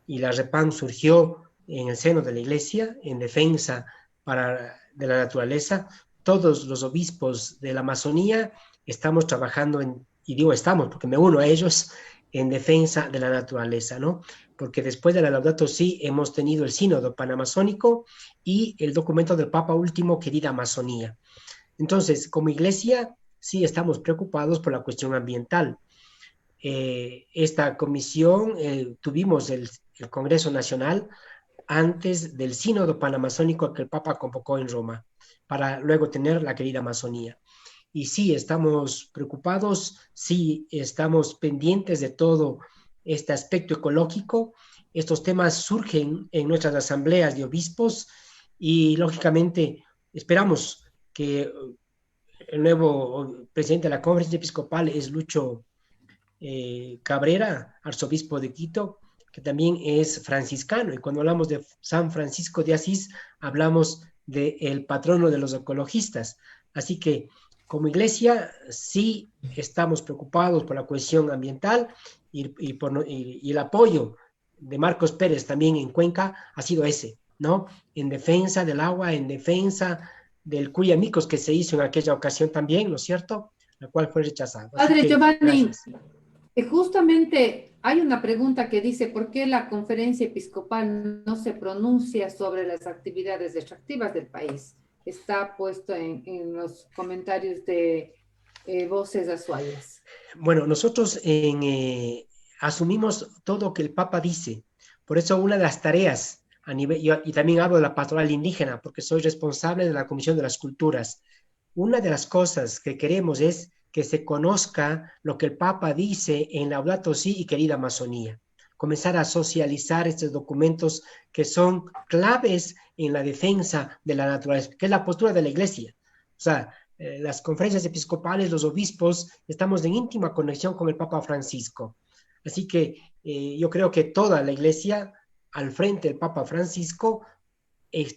y la REPAM surgió en el seno de la Iglesia en defensa de la naturaleza. Todos los obispos de la Amazonía estamos trabajando y digo estamos porque me uno a ellos, en defensa de la naturaleza, ¿no? Porque después de la Laudato Si hemos tenido el Sínodo Panamazónico y el documento del Papa Último, Querida Amazonía. Entonces, como Iglesia, sí estamos preocupados por la cuestión ambiental. Esta comisión, tuvimos el Congreso Nacional antes del Sínodo Panamazónico que el Papa convocó en Roma, para luego tener la Querida Amazonía. Y sí, estamos preocupados, sí, estamos pendientes de todo este aspecto ecológico. Estos temas surgen en nuestras asambleas de obispos y, lógicamente, esperamos que el nuevo presidente de la Conferencia Episcopal es Lucho Cabrera, arzobispo de Quito, que también es franciscano. Y cuando hablamos de San Francisco de Asís, hablamos del patrono de los ecologistas. Así que, como Iglesia, sí estamos preocupados por la cuestión ambiental y el apoyo de Marcos Pérez también en Cuenca ha sido ese, ¿no? En defensa del agua, en defensa del Cuyamicos que se hizo en aquella ocasión también, ¿no es cierto? La cual fue rechazado. Así Padre que, Giovanni, gracias. justamente hay una pregunta que dice, ¿por qué la Conferencia Episcopal no se pronuncia sobre las actividades extractivas del país? Está puesto en los comentarios de Voces Azuayas. Bueno, nosotros asumimos todo lo que el Papa dice. Por eso una de las tareas a nivel, y también hablo de la pastoral indígena, porque soy responsable de la Comisión de las Culturas. Una de las cosas que queremos es que se conozca lo que el Papa dice en Laudato Si y Querida Amazonía. Comenzar a socializar estos documentos que son claves en la defensa de la naturaleza, que es la postura de la Iglesia. O sea, las conferencias episcopales, los obispos, estamos en íntima conexión con el Papa Francisco. Así que yo creo que toda la Iglesia, al frente del Papa Francisco,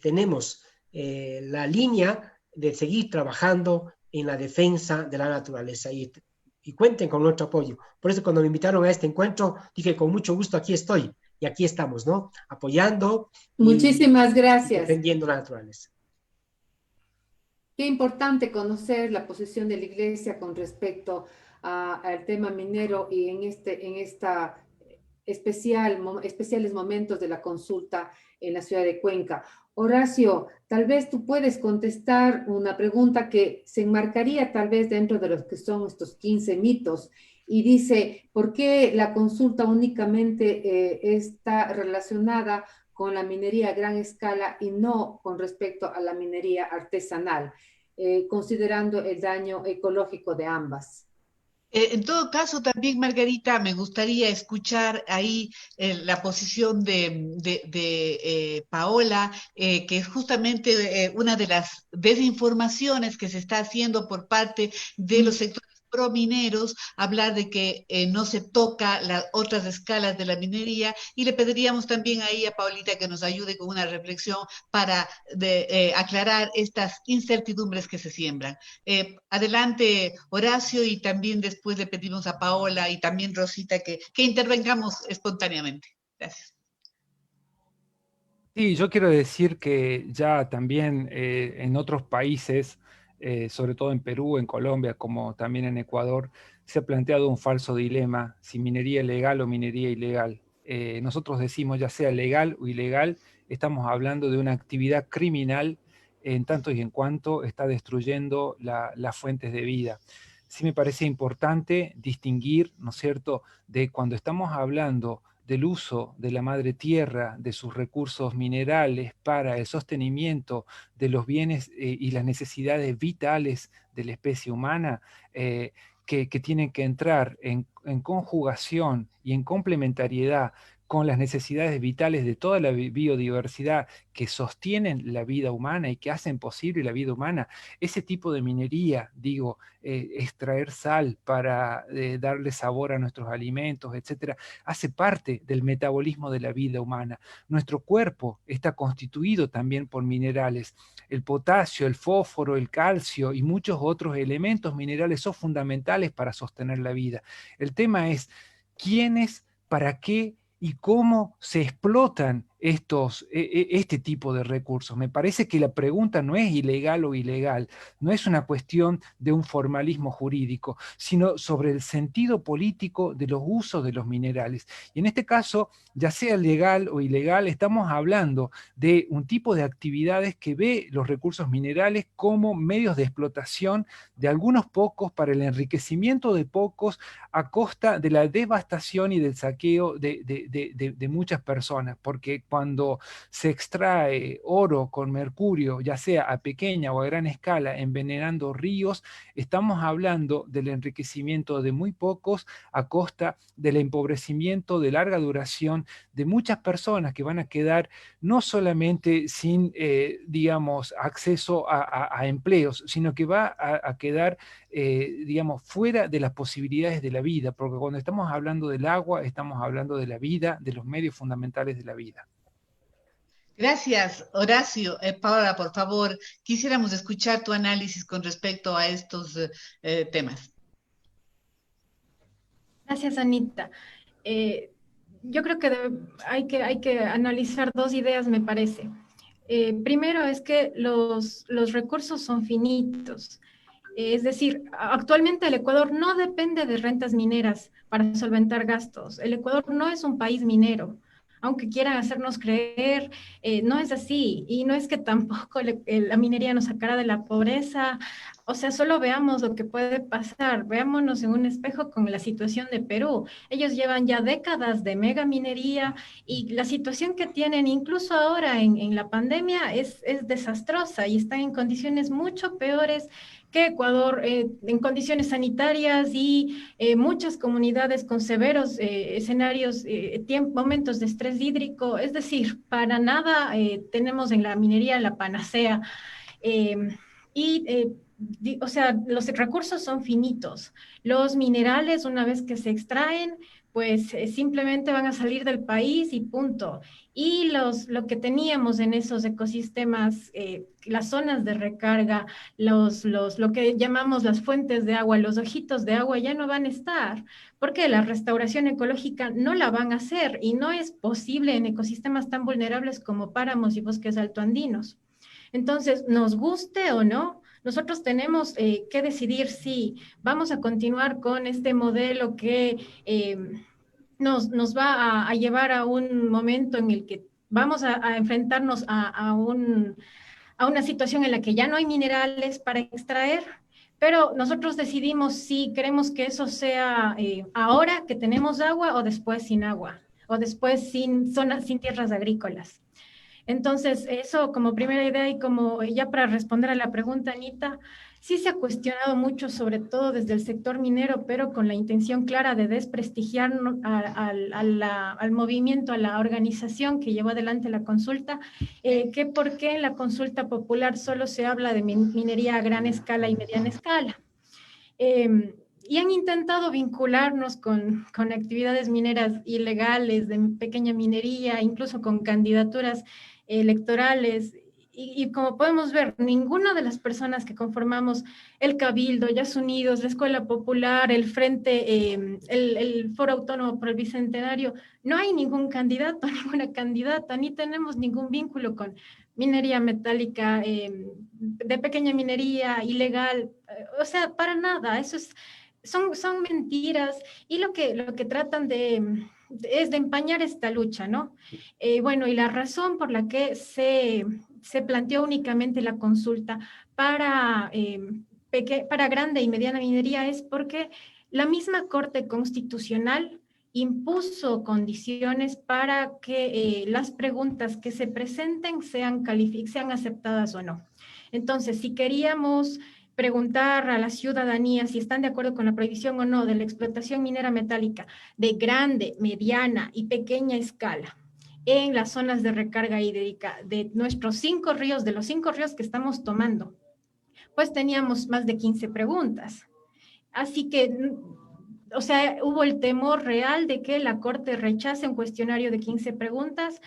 tenemos la línea de seguir trabajando en la defensa de la naturaleza y cuenten con nuestro apoyo. Por eso cuando me invitaron a este encuentro, dije con mucho gusto aquí estoy y aquí estamos, ¿no? Apoyando. Muchísimas gracias. Defendiendo la naturaleza. Qué importante conocer la posición de la Iglesia con respecto al tema minero y en esta especiales momentos de la consulta en la ciudad de Cuenca. Horacio, tal vez tú puedes contestar una pregunta que se enmarcaría tal vez dentro de los que son estos 15 mitos y dice, ¿por qué la consulta únicamente está relacionada con la minería a gran escala y no con respecto a la minería artesanal, considerando el daño ecológico de ambas? En todo caso, también, Margarita, me gustaría escuchar ahí la posición de Paola, que es justamente una de las desinformaciones que se está haciendo por parte de los sectores promineros, hablar de que no se toca las otras escalas de la minería, y le pediríamos también ahí a Paulita que nos ayude con una reflexión para aclarar estas incertidumbres que se siembran. Adelante, Horacio, y también después le pedimos a Paola y también Rosita que intervengamos espontáneamente. Gracias. Sí, yo quiero decir que ya también en otros países, sobre todo en Perú, en Colombia, como también en Ecuador, se ha planteado un falso dilema, si minería legal o minería ilegal. Nosotros decimos, ya sea legal o ilegal, estamos hablando de una actividad criminal en tanto y en cuanto está destruyendo las fuentes de vida. Sí me parece importante distinguir, ¿no es cierto?, de cuando estamos hablando del uso de la madre tierra, de sus recursos minerales para el sostenimiento de los bienes y las necesidades vitales de la especie humana, que tienen que entrar en conjugación y en complementariedad con las necesidades vitales de toda la biodiversidad que sostienen la vida humana y que hacen posible la vida humana. Ese tipo de minería, digo, extraer sal para darle sabor a nuestros alimentos, etcétera, hace parte del metabolismo de la vida humana. Nuestro cuerpo está constituido también por minerales. El potasio, el fósforo, el calcio y muchos otros elementos minerales son fundamentales para sostener la vida. El tema es quiénes, para qué y cómo se explotan este tipo de recursos. Me parece que la pregunta no es ilegal o ilegal, no es una cuestión de un formalismo jurídico, sino sobre el sentido político de los usos de los minerales. Y en este caso, ya sea legal o ilegal, estamos hablando de un tipo de actividades que ve los recursos minerales como medios de explotación de algunos pocos para el enriquecimiento de pocos a costa de la devastación y del saqueo de muchas personas, porque cuando se extrae oro con mercurio, ya sea a pequeña o a gran escala, envenenando ríos, estamos hablando del enriquecimiento de muy pocos a costa del empobrecimiento de larga duración de muchas personas que van a quedar no solamente sin, digamos, acceso a empleos, sino que va a quedar, digamos, fuera de las posibilidades de la vida, porque cuando estamos hablando del agua, estamos hablando de la vida, de los medios fundamentales de la vida. Gracias, Horacio. Paola, por favor, quisiéramos escuchar tu análisis con respecto a estos temas. Gracias, Anita. Yo creo que hay que analizar dos ideas, me parece. Primero es que los recursos son finitos. Es decir, actualmente el Ecuador no depende de rentas mineras para solventar gastos. El Ecuador no es un país minero. Aunque quieran hacernos creer, no es así. Y no es que tampoco la minería nos sacara de la pobreza. O sea, solo veamos lo que puede pasar. Veámonos en un espejo con la situación de Perú. Ellos llevan ya décadas de mega minería y la situación que tienen, incluso ahora en la pandemia, es desastrosa y están en condiciones mucho peores que Ecuador, en condiciones sanitarias y muchas comunidades con severos escenarios, momentos de estrés hídrico. Es decir, para nada tenemos en la minería la panacea. O sea, los recursos son finitos. Los minerales, una vez que se extraen, pues simplemente van a salir del país y punto. Y lo que teníamos en esos ecosistemas, las zonas de recarga, lo que llamamos las fuentes de agua, los ojitos de agua ya no van a estar, porque la restauración ecológica no la van a hacer y no es posible en ecosistemas tan vulnerables como páramos y bosques altoandinos. Entonces, nos guste o no, nosotros tenemos que decidir si vamos a continuar con este modelo que nos va a llevar a un momento en el que vamos a enfrentarnos a una situación en la que ya no hay minerales para extraer, pero nosotros decidimos si queremos que eso sea ahora que tenemos agua o después sin agua, o después sin tierras agrícolas. Entonces, eso como primera idea y como ya para responder a la pregunta, Anita, sí se ha cuestionado mucho, sobre todo desde el sector minero, pero con la intención clara de desprestigiar al movimiento, a la organización que llevó adelante la consulta, que por qué en la consulta popular solo se habla de minería a gran escala y mediana escala. Y han intentado vincularnos con actividades mineras ilegales, de pequeña minería, incluso con candidaturas electorales. Y como podemos ver, ninguna de las personas que conformamos el Cabildo, Yas Unidos, la Escuela Popular, el Frente, el Foro Autónomo por el Bicentenario, no hay ningún candidato, ninguna candidata, ni tenemos ningún vínculo con minería metálica, de pequeña minería, ilegal, o sea, para nada, son mentiras y lo que tratan es de empañar esta lucha, ¿no? Bueno, y la razón por la que se planteó únicamente la consulta para grande y mediana minería es porque la misma Corte Constitucional impuso condiciones para que las preguntas que se presenten sean aceptadas o no. Entonces, si queríamos preguntar a la ciudadanía si están de acuerdo con la prohibición o no de la explotación minera metálica de grande, mediana y pequeña escala en las zonas de recarga hídrica de nuestros 5 ríos, de los 5 ríos que estamos tomando, pues teníamos más de 15 preguntas. Así que, o sea, hubo el temor real de que la Corte rechace un cuestionario de 15 preguntas,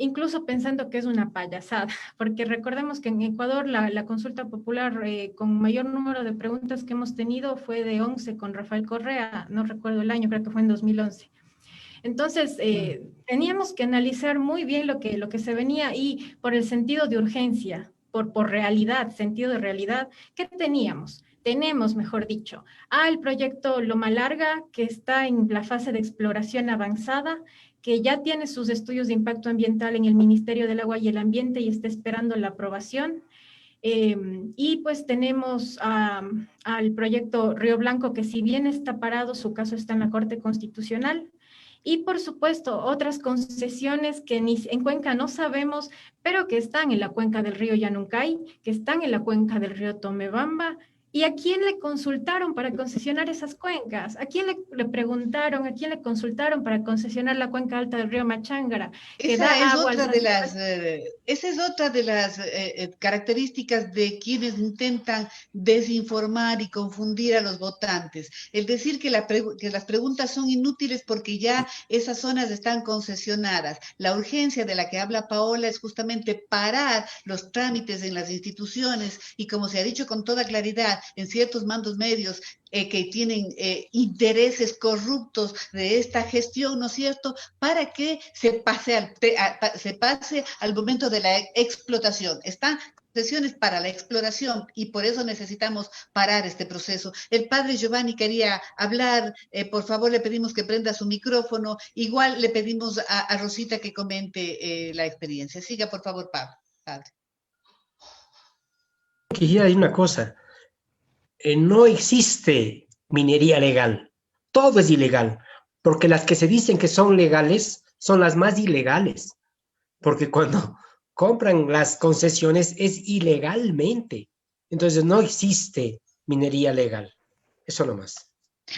incluso pensando que es una payasada, porque recordemos que en Ecuador la consulta popular con mayor número de preguntas que hemos tenido fue de 11 con Rafael Correa, no recuerdo el año, creo que fue en 2011. Entonces, teníamos que analizar muy bien lo que se venía y por el sentido de urgencia, por realidad, sentido de realidad, ¿qué teníamos? Tenemos, mejor dicho, el proyecto Loma Larga, que está en la fase de exploración avanzada, que ya tiene sus estudios de impacto ambiental en el Ministerio del Agua y el Ambiente y está esperando la aprobación. Y pues tenemos al proyecto Río Blanco, que si bien está parado, su caso está en la Corte Constitucional. Y por supuesto, otras concesiones que ni en Cuenca no sabemos, pero que están en la cuenca del río Yanuncay, que están en la cuenca del río Tomebamba. ¿Y a quién le consultaron para concesionar esas cuencas? ¿A quién le preguntaron, a quién le consultaron para concesionar la cuenca alta del río Machángara? Esa es otra de las características de quienes intentan desinformar y confundir a los votantes. El decir que las preguntas son inútiles porque ya esas zonas están concesionadas. La urgencia de la que habla Paola es justamente parar los trámites en las instituciones y, como se ha dicho con toda claridad, en ciertos mandos medios que tienen intereses corruptos de esta gestión, ¿no es cierto?, para que se pase al momento de la explotación. Están concesiones para la exploración y por eso necesitamos parar este proceso. El padre Giovanni quería hablar, por favor le pedimos que prenda su micrófono, igual le pedimos a Rosita que comente la experiencia. Siga, por favor, padre. Quisiera decir una cosa. No existe minería legal, todo es ilegal, porque las que se dicen que son legales son las más ilegales, porque cuando compran las concesiones es ilegalmente, entonces no existe minería legal, eso nomás.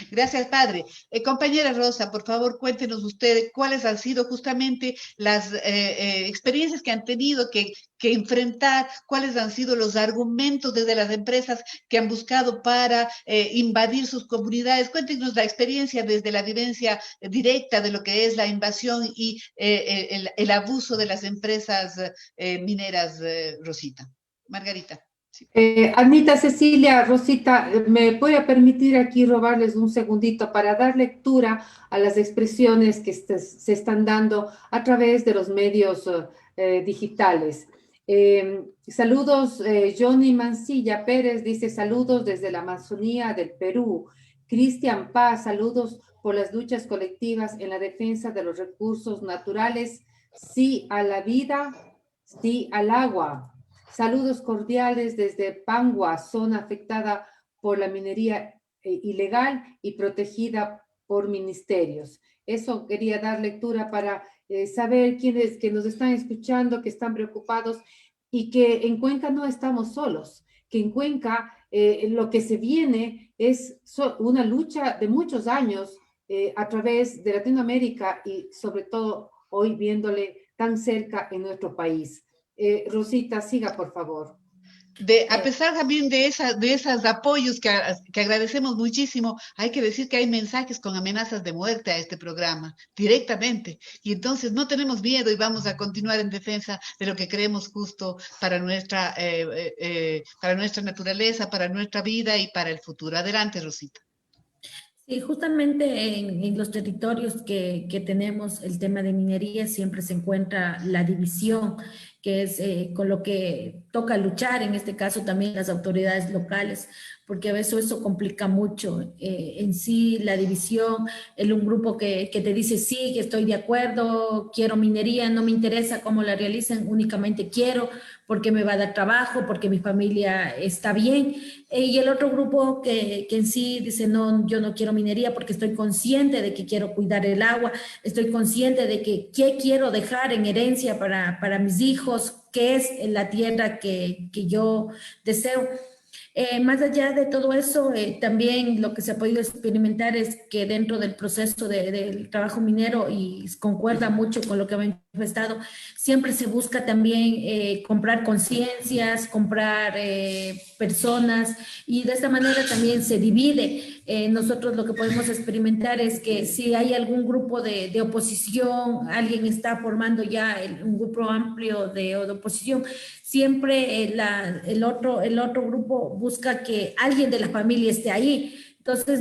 Gracias, padre. Compañera Rosa, por favor, cuéntenos ustedes cuáles han sido justamente las experiencias que han tenido que enfrentar, cuáles han sido los argumentos desde las empresas que han buscado para invadir sus comunidades. Cuéntenos la experiencia desde la vivencia directa de lo que es la invasión y el abuso de las empresas mineras, Rosita. Margarita. Sí. Anita, Cecilia, Rosita, me voy a permitir aquí robarles un segundito para dar lectura a las expresiones que se están dando a través de los medios digitales. Saludos, Johnny Mancilla Pérez dice saludos desde la Amazonía del Perú. Cristian Paz, saludos por las luchas colectivas en la defensa de los recursos naturales. Sí a la vida, sí al agua. Saludos cordiales desde Pangua, zona afectada por la minería ilegal y protegida por ministerios. Eso quería dar lectura para saber quiénes que nos están escuchando, que están preocupados y que en Cuenca no estamos solos, que en Cuenca lo que se viene es una lucha de muchos años a través de Latinoamérica y sobre todo hoy viéndole tan cerca en nuestro país. Rosita, siga, por favor. A pesar también de esos apoyos que agradecemos muchísimo, hay que decir que hay mensajes con amenazas de muerte a este programa, directamente. Y entonces no tenemos miedo y vamos a continuar en defensa de lo que creemos justo para nuestra naturaleza, para nuestra vida y para el futuro. Adelante, Rosita. Sí, justamente en los territorios que tenemos el tema de minería siempre se encuentra la división, que es con lo que toca luchar, en este caso también las autoridades locales, porque a veces eso complica mucho en sí la división, un grupo que te dice sí, que estoy de acuerdo, quiero minería, no me interesa cómo la realicen, únicamente quiero porque me va a dar trabajo, porque mi familia está bien, y el otro grupo que en sí dice no, yo no quiero minería porque estoy consciente de que quiero cuidar el agua, estoy consciente de que qué quiero dejar en herencia para mis hijos, qué es la tierra que yo deseo. Más allá de todo eso, también lo que se ha podido experimentar es que dentro del proceso del trabajo minero, y concuerda mucho con lo que ha manifestado, siempre se busca también comprar conciencias, comprar personas, y de esta manera también se divide. Nosotros lo que podemos experimentar es que si hay algún grupo de oposición, alguien está formando ya un grupo amplio de oposición, siempre el otro grupo busca que alguien de la familia esté ahí. Entonces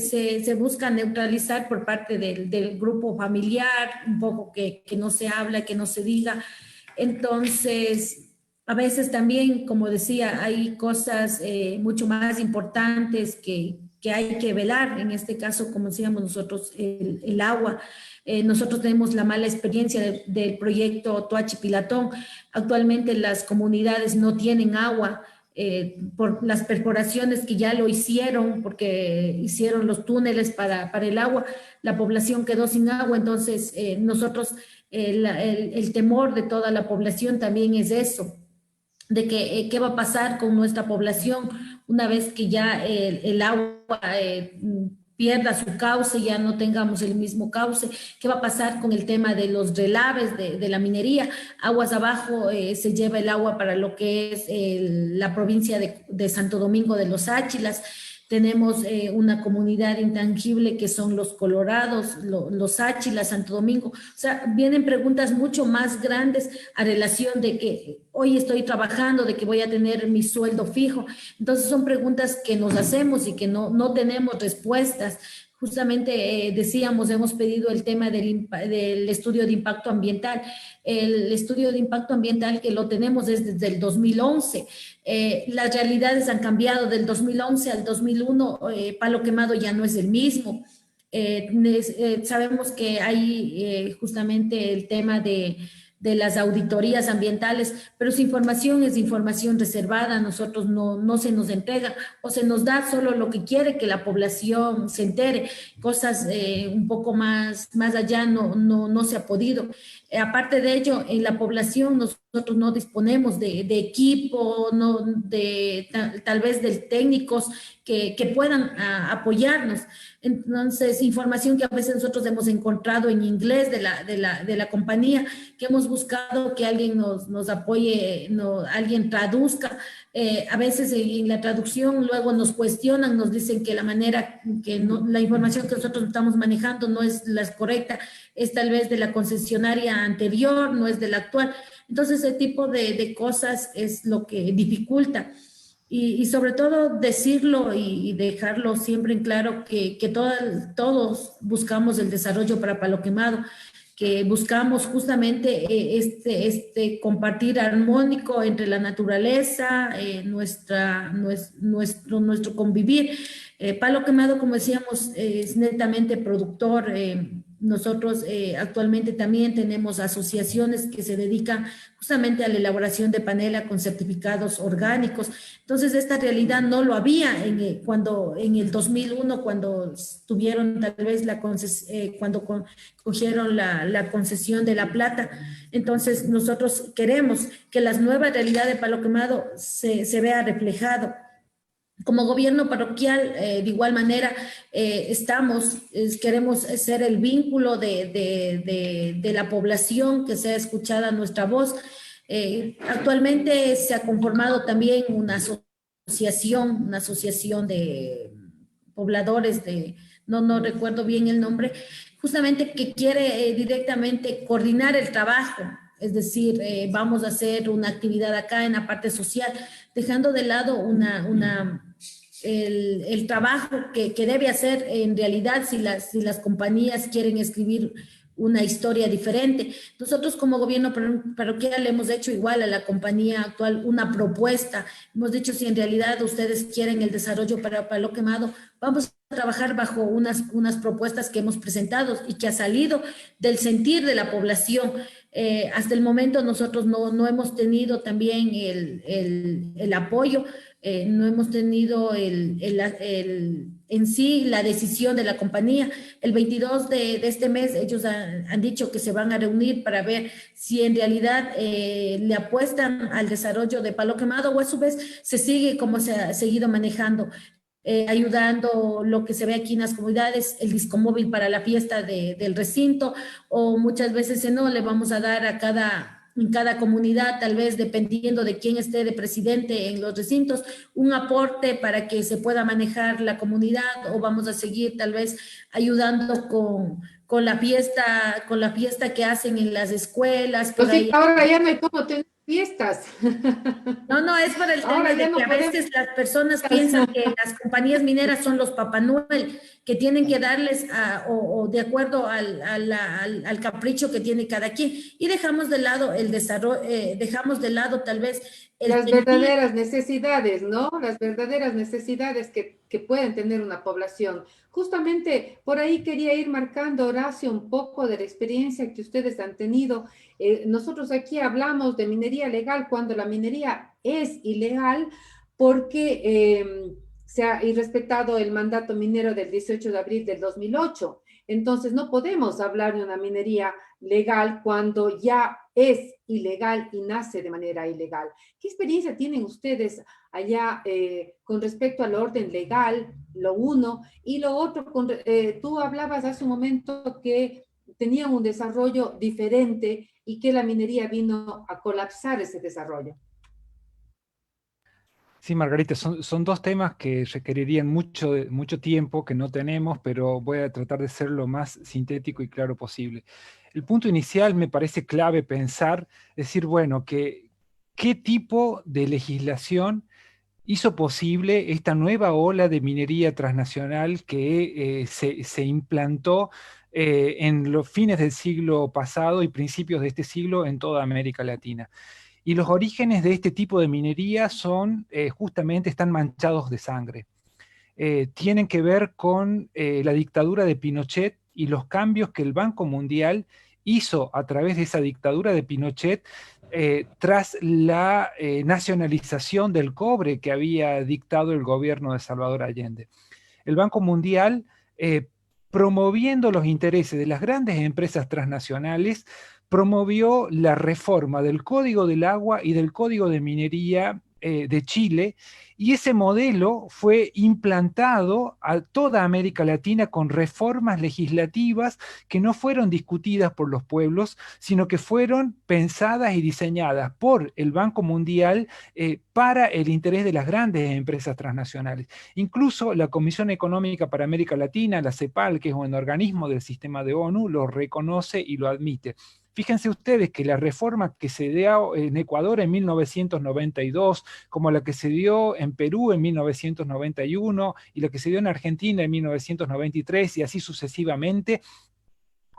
se busca neutralizar por parte del grupo familiar, un poco que no se habla, que no se diga. Entonces, a veces también, como decía, hay cosas mucho más importantes que hay que velar. En este caso, como decíamos nosotros, el agua. Nosotros tenemos la mala experiencia del proyecto Toachi Pilatón. Actualmente las comunidades no tienen agua por las perforaciones que ya lo hicieron, porque hicieron los túneles para el agua. La población quedó sin agua, entonces nosotros, el temor de toda la población también es eso, de que qué va a pasar con nuestra población una vez que ya el agua pierda su cauce, ya no tengamos el mismo cauce. ¿Qué va a pasar con el tema de los relaves de la minería? Aguas abajo se lleva el agua para lo que es la provincia de Santo Domingo de los Áchilas. Tenemos una comunidad intangible que son los Colorados, los Áchilas, Santo Domingo. O sea, vienen preguntas mucho más grandes a relación de que hoy estoy trabajando, de que voy a tener mi sueldo fijo. Entonces son preguntas que nos hacemos y que no tenemos respuestas. Justamente decíamos, hemos pedido el tema del estudio de impacto ambiental. El estudio de impacto ambiental que lo tenemos desde el 2011. Las realidades han cambiado del 2011 al 2001. Palo Quemado ya no es el mismo. Sabemos que hay justamente el tema de las auditorías ambientales, pero su información es información reservada, a nosotros no se nos entrega o se nos da solo lo que quiere que la población se entere, cosas un poco más allá no se ha podido. Aparte de ello, en la población nosotros no disponemos de equipo, tal vez de técnicos que puedan apoyarnos. Entonces, información que a veces nosotros hemos encontrado en inglés de la compañía, que hemos buscado que alguien nos apoye, alguien traduzca. A veces en la traducción luego nos cuestionan, nos dicen que la manera que la información que nosotros estamos manejando no es la correcta, es tal vez de la concesionaria anterior, no es de la actual. Entonces, ese tipo de cosas es lo que dificulta. Y sobre todo decirlo y dejarlo siempre en claro que todos buscamos el desarrollo para Palo Quemado, que buscamos justamente compartir armónico entre la naturaleza, nuestro convivir. Palo Quemado, como decíamos, es netamente productor. Nosotros actualmente también tenemos asociaciones que se dedican justamente a la elaboración de panela con certificados orgánicos. Entonces, esta realidad no lo había cuando en el 2001, cuando tuvieron tal vez cuando cogieron la concesión de La Plata. Entonces, nosotros queremos que la nueva realidad de Palo Quemado se vea reflejado. Como gobierno parroquial, de igual manera, queremos ser el vínculo de la población, que sea escuchada nuestra voz. Actualmente se ha conformado también una asociación de pobladores no recuerdo bien el nombre, justamente que quiere directamente coordinar el trabajo. Es decir, vamos a hacer una actividad acá en la parte social, dejando de lado el trabajo que debe hacer en realidad si las compañías quieren escribir una historia diferente. Nosotros como gobierno parroquial hemos hecho igual a la compañía actual una propuesta. Hemos dicho, si en realidad ustedes quieren el desarrollo para Palo Quemado, vamos a trabajar bajo unas propuestas que hemos presentado y que ha salido del sentir de la población. Hasta el momento nosotros no hemos tenido también el apoyo, no hemos tenido en sí la decisión de la compañía. El 22 de este mes ellos han dicho que se van a reunir para ver si en realidad le apuestan al desarrollo de Palo Quemado o a su vez se sigue como se ha seguido manejando. Ayudando lo que se ve aquí en las comunidades, el disco móvil para la fiesta del recinto, o muchas veces no, le vamos a dar en cada comunidad, tal vez dependiendo de quién esté de presidente en los recintos, un aporte para que se pueda manejar la comunidad, o vamos a seguir tal vez ayudando con la fiesta que hacen en las escuelas. Pues Por sí, ahí. ahora ya no hay cómo tener fiestas. No, es por el tema Ahora ya de no que a podemos. veces las personas piensan que las compañías mineras son los Papá Noel, que tienen que darles o de acuerdo al capricho que tiene cada quien. Y dejamos de lado el desarrollo, dejamos de lado tal vez el Las sentir. verdaderas necesidades, ¿no? Las verdaderas necesidades que pueden tener una población. Justamente por ahí quería ir marcando, Horacio, un poco de la experiencia que ustedes han tenido. Nosotros aquí hablamos de minería legal cuando la minería es ilegal porque se ha irrespetado el mandato minero del 18 de abril del 2008. Entonces no podemos hablar de una minería legal cuando ya es ilegal y nace de manera ilegal. ¿Qué experiencia tienen ustedes allá con respecto al orden legal, lo uno? Y lo otro, tú hablabas hace un momento que tenían un desarrollo diferente y que la minería vino a colapsar ese desarrollo. Sí, Margarita, son dos temas que requerirían mucho tiempo que no tenemos, pero voy a tratar de ser lo más sintético y claro posible. El punto inicial me parece clave pensar, decir, bueno, ¿qué tipo de legislación hizo posible esta nueva ola de minería transnacional que se implantó en los fines del siglo pasado y principios de este siglo en toda América Latina? Y los orígenes de este tipo de minería justamente están manchados de sangre. Tienen que ver con la dictadura de Pinochet y los cambios que el Banco Mundial hizo a través de esa dictadura de Pinochet tras la nacionalización del cobre que había dictado el gobierno de Salvador Allende. El Banco Mundial, promoviendo los intereses de las grandes empresas transnacionales, promovió la reforma del Código del Agua y del Código de Minería de Chile, y ese modelo fue implantado a toda América Latina con reformas legislativas que no fueron discutidas por los pueblos, sino que fueron pensadas y diseñadas por el Banco Mundial para el interés de las grandes empresas transnacionales. Incluso la Comisión Económica para América Latina, la CEPAL, que es un organismo del sistema de ONU, lo reconoce y lo admite. Fíjense ustedes que la reforma que se dio en Ecuador en 1992, como la que se dio en Perú en 1991 y la que se dio en Argentina en 1993 y así sucesivamente,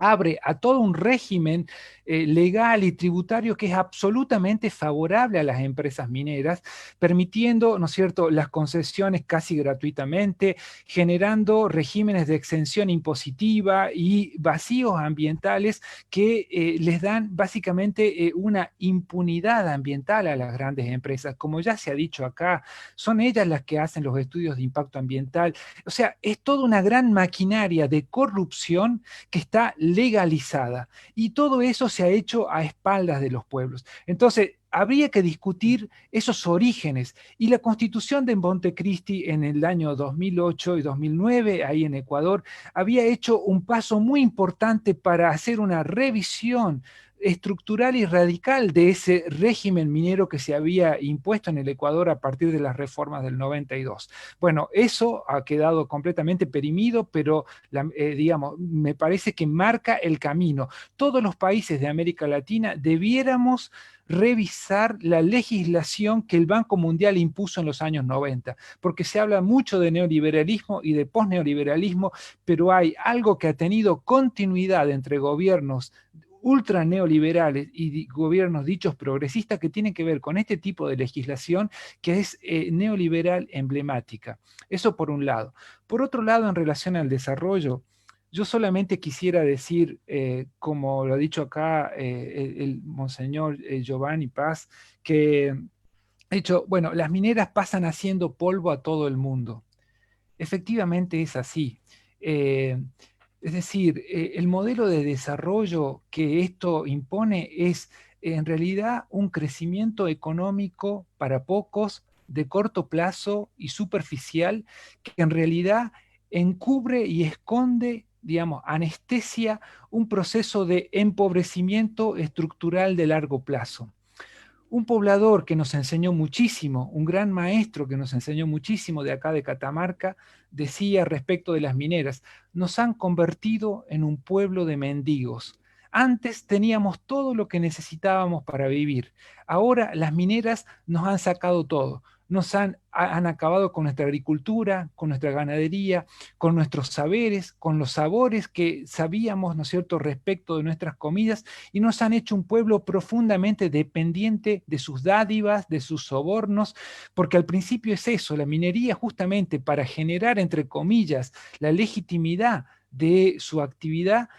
abre a todo un régimen legal y tributario que es absolutamente favorable a las empresas mineras, permitiendo, ¿no es cierto?, las concesiones casi gratuitamente, generando regímenes de exención impositiva y vacíos ambientales que les dan básicamente una impunidad ambiental a las grandes empresas. Como ya se ha dicho acá, son ellas las que hacen los estudios de impacto ambiental. O sea, es toda una gran maquinaria de corrupción que está legalizada, y todo eso se ha hecho a espaldas de los pueblos. Entonces, habría que discutir esos orígenes, y la Constitución de Montecristi en el año 2008 y 2009, ahí en Ecuador, había hecho un paso muy importante para hacer una revisión estructural y radical de ese régimen minero que se había impuesto en el Ecuador a partir de las reformas del 92. Bueno, eso ha quedado completamente perimido, pero digamos, me parece que marca el camino. Todos los países de América Latina debiéramos revisar la legislación que el Banco Mundial impuso en los años 90, porque se habla mucho de neoliberalismo y de posneoliberalismo, pero hay algo que ha tenido continuidad entre gobiernos ultra neoliberales y gobiernos dichos progresistas que tienen que ver con este tipo de legislación que es neoliberal emblemática. Eso por un lado. Por otro lado, en relación al desarrollo, yo solamente quisiera decir, como lo ha dicho acá el monseñor Giovanni Paz, que ha dicho, bueno, las mineras pasan haciendo polvo a todo el mundo. efectivamente es así. Es decir, el modelo de desarrollo que esto impone es en realidad un crecimiento económico para pocos, de corto plazo y superficial, que en realidad encubre y esconde, digamos, anestesia un proceso de empobrecimiento estructural de largo plazo. Un poblador que nos enseñó muchísimo, un gran maestro que nos enseñó muchísimo de acá de Catamarca, decía respecto de las mineras: nos han convertido en un pueblo de mendigos. Antes teníamos todo lo que necesitábamos para vivir. Ahora las mineras nos han sacado todo. Nos han acabado con nuestra agricultura, con nuestra ganadería, con nuestros saberes, con los sabores que sabíamos, ¿no es cierto?, respecto de nuestras comidas, y nos han hecho un pueblo profundamente dependiente de sus dádivas, de sus sobornos, porque al principio es eso, la minería justamente para generar, entre comillas, la legitimidad de su actividad,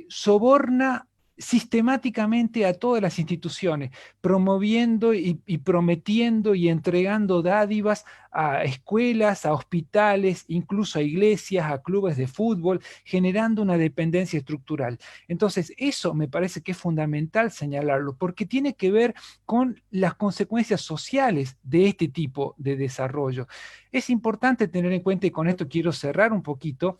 soborna sistemáticamente a todas las instituciones, promoviendo y prometiendo y entregando dádivas a escuelas, a hospitales, incluso a iglesias, a clubes de fútbol, generando una dependencia estructural. Entonces, eso me parece que es fundamental señalarlo, porque tiene que ver con las consecuencias sociales de este tipo de desarrollo. Es importante tener en cuenta, y con esto quiero cerrar un poquito,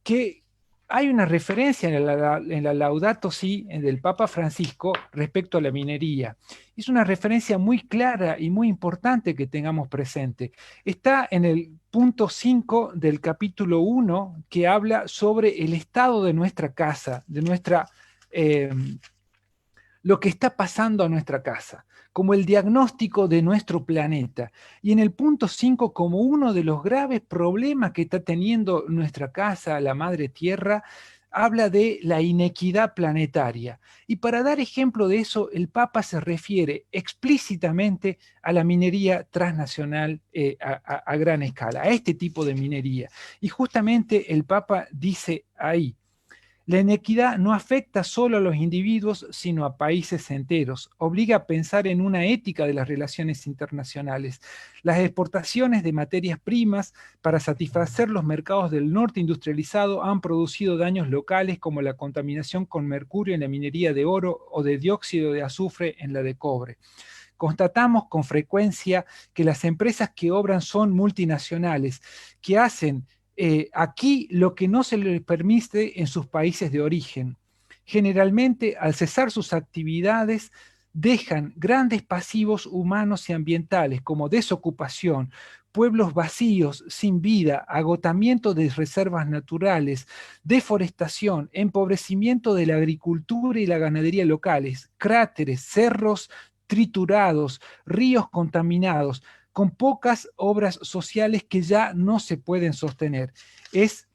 que hay una referencia en la Laudato Si del Papa Francisco respecto a la minería. Es una referencia muy clara y muy importante que tengamos presente. Está en el punto 5 del capítulo 1, que habla sobre el estado de nuestra casa, de lo que está pasando a nuestra casa, como el diagnóstico de nuestro planeta. Y en el punto 5, como uno de los graves problemas que está teniendo nuestra casa, la madre tierra, habla de la inequidad planetaria. Y para dar ejemplo de eso, el Papa se refiere explícitamente a la minería transnacional a gran escala, a este tipo de minería. Y justamente el Papa dice ahí: la inequidad no afecta solo a los individuos, sino a países enteros. Obliga a pensar en una ética de las relaciones internacionales. Las exportaciones de materias primas para satisfacer los mercados del norte industrializado han producido daños locales, como la contaminación con mercurio en la minería de oro o de dióxido de azufre en la de cobre. Constatamos con frecuencia que las empresas que obran son multinacionales, que hacen aquí lo que no se les permite en sus países de origen. Generalmente, al cesar sus actividades, dejan grandes pasivos humanos y ambientales, como desocupación, pueblos vacíos, sin vida, agotamiento de reservas naturales, deforestación, empobrecimiento de la agricultura y la ganadería locales, cráteres, cerros triturados, ríos contaminados, con pocas obras sociales que ya no se pueden sostener. Es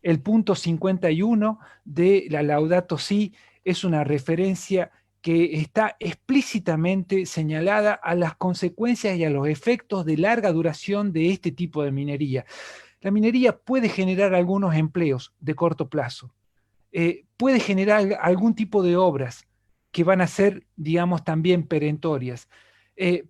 el punto 51 de la Laudato Si, es una referencia que está explícitamente señalada a las consecuencias y a los efectos de larga duración de este tipo de minería. La minería puede generar algunos empleos de corto plazo, puede generar algún tipo de obras que van a ser, digamos, también perentorias,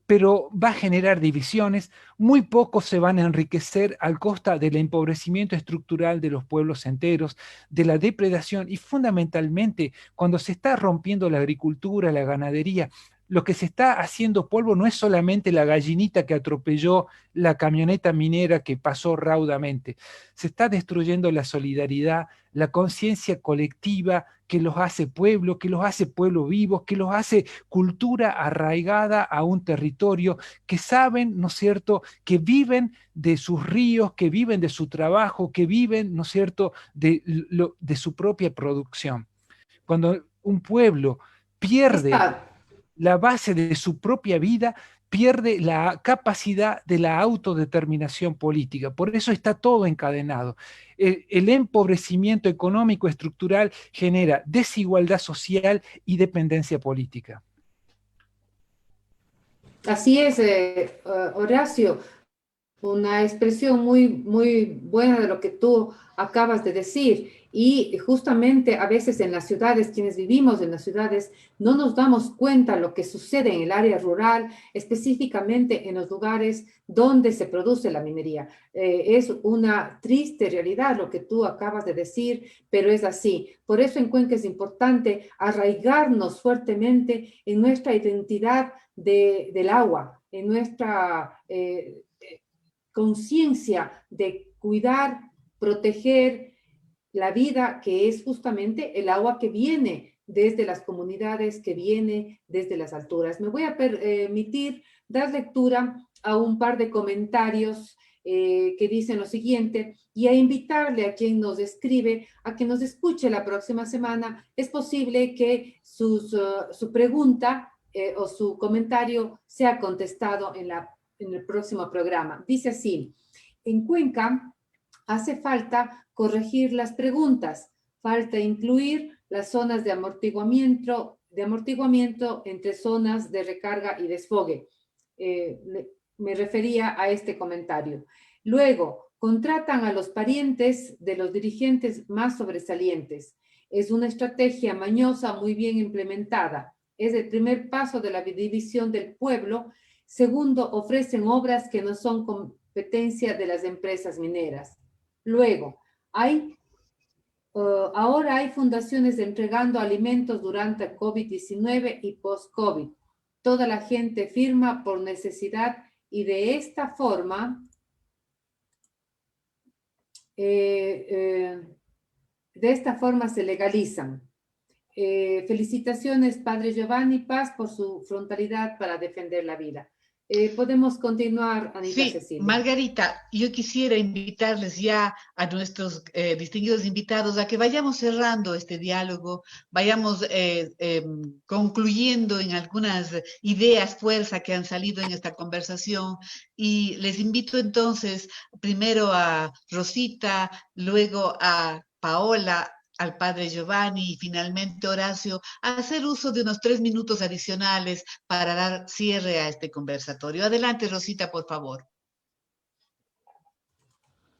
pero va a generar divisiones. Muy pocos se van a enriquecer al costa del empobrecimiento estructural de los pueblos enteros, de la depredación, y fundamentalmente cuando se está rompiendo la agricultura, la ganadería, lo que se está haciendo polvo no es solamente la gallinita que atropelló la camioneta minera que pasó raudamente. Se está destruyendo la solidaridad, la conciencia colectiva que los hace pueblo vivos, que los hace cultura arraigada a un territorio, que saben, ¿no es cierto?, que viven de sus ríos, que viven de su trabajo, que viven, ¿no es cierto?, de su propia producción. Cuando un pueblo pierde la base de su propia vida, pierde la capacidad de la autodeterminación política. Por eso está todo encadenado. El empobrecimiento económico estructural genera desigualdad social y dependencia política. Así es, Horacio, una expresión muy, muy buena de lo que tú acabas de decir. Y justamente a veces en las ciudades, quienes vivimos en las ciudades, no nos damos cuenta lo que sucede en el área rural, específicamente en los lugares donde se produce la minería. Es una triste realidad lo que tú acabas de decir, pero es así. Por eso en Cuenca es importante arraigarnos fuertemente en nuestra identidad del agua, en nuestra conciencia de cuidar, proteger la vida, que es justamente el agua que viene desde las comunidades, que viene desde las alturas. Me voy a permitir dar lectura a un par de comentarios que dicen lo siguiente, y a invitarle a quien nos escribe a que nos escuche la próxima semana. Es posible que su pregunta o su comentario sea contestado en el próximo programa. Dice así: en Cuenca hace falta corregir las preguntas, falta incluir las zonas de amortiguamiento entre zonas de recarga y desfogue. Me refería a este comentario. Luego, contratan a los parientes de los dirigentes más sobresalientes. Es una estrategia mañosa muy bien implementada. Es el primer paso de la división del pueblo. Segundo, ofrecen obras que no son competencia de las empresas mineras. Luego, ahora hay fundaciones entregando alimentos durante COVID-19 y post-COVID. Toda la gente firma por necesidad y de esta forma se legalizan. Felicitaciones, Padre Giovanni Paz, por su frontalidad para defender la vida. Podemos continuar, Anita. Sí, Cecilia. Margarita, yo quisiera invitarles ya a nuestros distinguidos invitados a que vayamos cerrando este diálogo, vayamos concluyendo en algunas ideas fuerza que han salido en esta conversación, y les invito entonces primero a Rosita, luego a Paola, al Padre Giovanni y finalmente Horacio, a hacer uso de unos 3 minutos adicionales para dar cierre a este conversatorio. Adelante, Rosita, por favor.